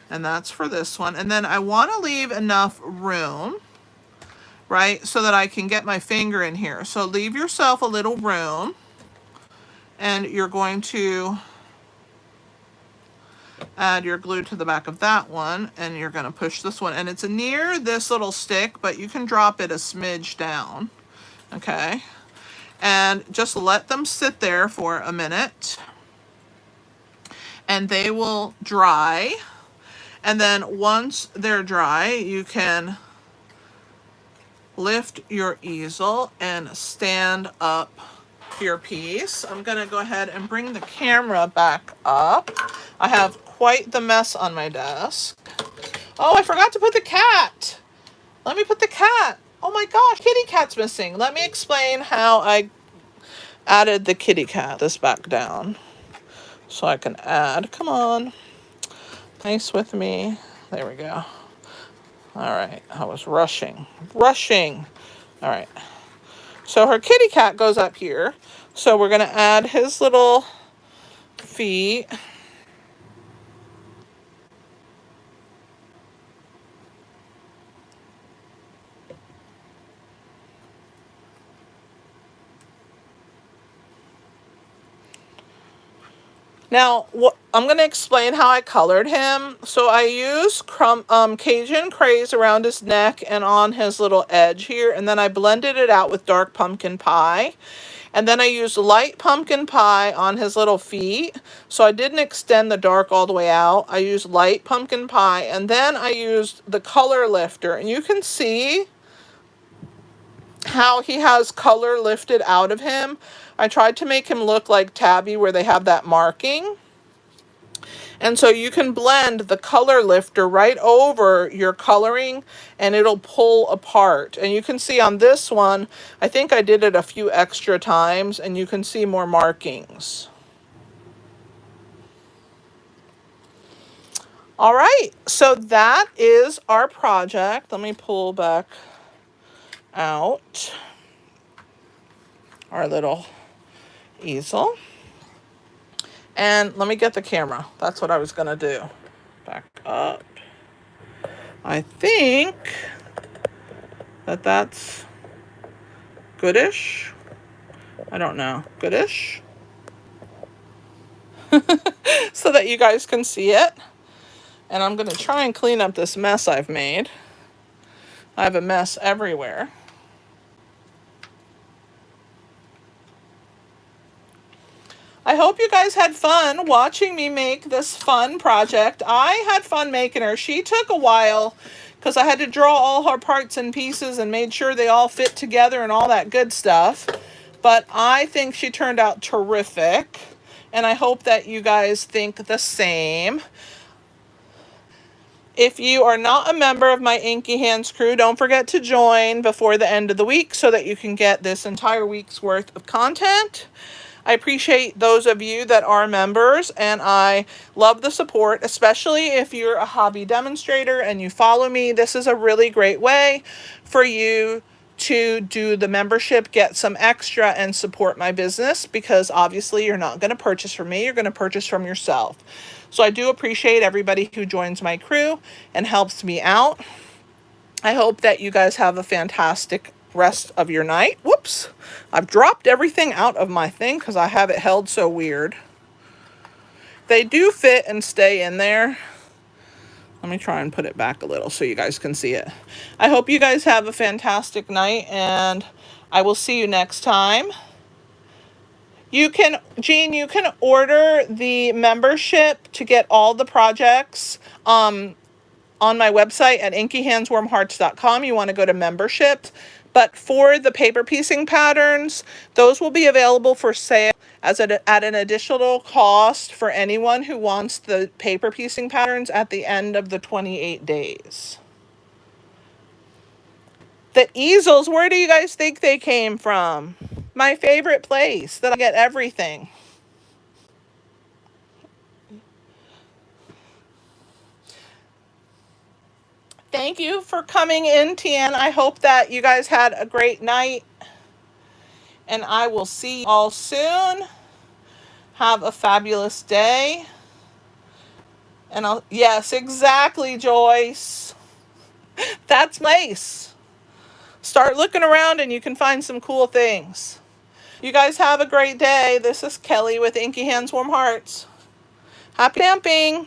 And that's for this one. And then I want to leave enough room, right, so that I can get my finger in here. So leave yourself a little room. And you're going to add your glue to the back of that one. And you're going to push this one. And it's near this little stick, but you can drop it a smidge down. Okay. And just let them sit there for a minute. And they will dry. And then once they're dry, you can lift your easel and stand up your piece. I'm going to go ahead and bring the camera back up. I have quite the mess on my desk. Oh, I forgot to put the cat. Let me put the cat. Oh my gosh, kitty cat's missing. Let me explain how I added the kitty cat. This back down so I can add. Come on. Nice with me. There we go. All right. I was rushing. All right. So her kitty cat goes up here. So we're going to add his little feet. Now, I'm going to explain how I colored him. So I used Cajun craze around his neck and on his little edge here. And then I blended it out with dark pumpkin pie. And then I used light pumpkin pie on his little feet. So I didn't extend the dark all the way out. I used light pumpkin pie. And then I used the color lifter. And you can see how he has color lifted out of him. I tried to make him look like Tabby where they have that marking. And so you can blend the color lifter right over your coloring and it'll pull apart. And you can see on this one, I think I did it a few extra times and you can see more markings. All right, so that is our project. Let me pull back out our little easel. And let me get the camera. That's what I was gonna do. Back up. I think that that's goodish. I don't know, goodish. So that you guys can see it. And I'm gonna try and clean up this mess I've made. I have a mess everywhere. I hope you guys had fun watching me make this fun project. I had fun making her. She took a while because I had to draw all her parts and pieces and made sure they all fit together and all that good stuff. But I think she turned out terrific. And I hope that you guys think the same. If you are not a member of my Inky Hands crew, don't forget to join before the end of the week so that you can get this entire week's worth of content. I appreciate those of you that are members, and I love the support, especially if you're a hobby demonstrator and you follow me. This is a really great way for you to do the membership, get some extra, and support my business, because obviously you're not going to purchase from me, you're going to purchase from yourself. So I do appreciate everybody who joins my crew and helps me out. I hope that you guys have a fantastic rest of your night. Whoops, I've dropped everything out of my thing because I have it held so weird. They do fit and stay in there. Let me try and put it back a little so you guys can see it. I hope you guys have a fantastic night, and I will see you next time. You can, Jean, you can order the membership to get all the projects on my website at inkyhandswarmhearts.com. You want to go to membership. But for the paper piecing patterns, those will be available for sale at an additional cost for anyone who wants the paper piecing patterns at the end of the 28 days. The easels, where do you guys think they came from? My favorite place that I get everything. Thank you for coming in, Tian. I hope that you guys had a great night. And I will see you all soon. Have a fabulous day. And yes, exactly, Joyce. That's nice. Start looking around and you can find some cool things. You guys have a great day. This is Kelly with Inky Hands Warm Hearts. Happy stamping.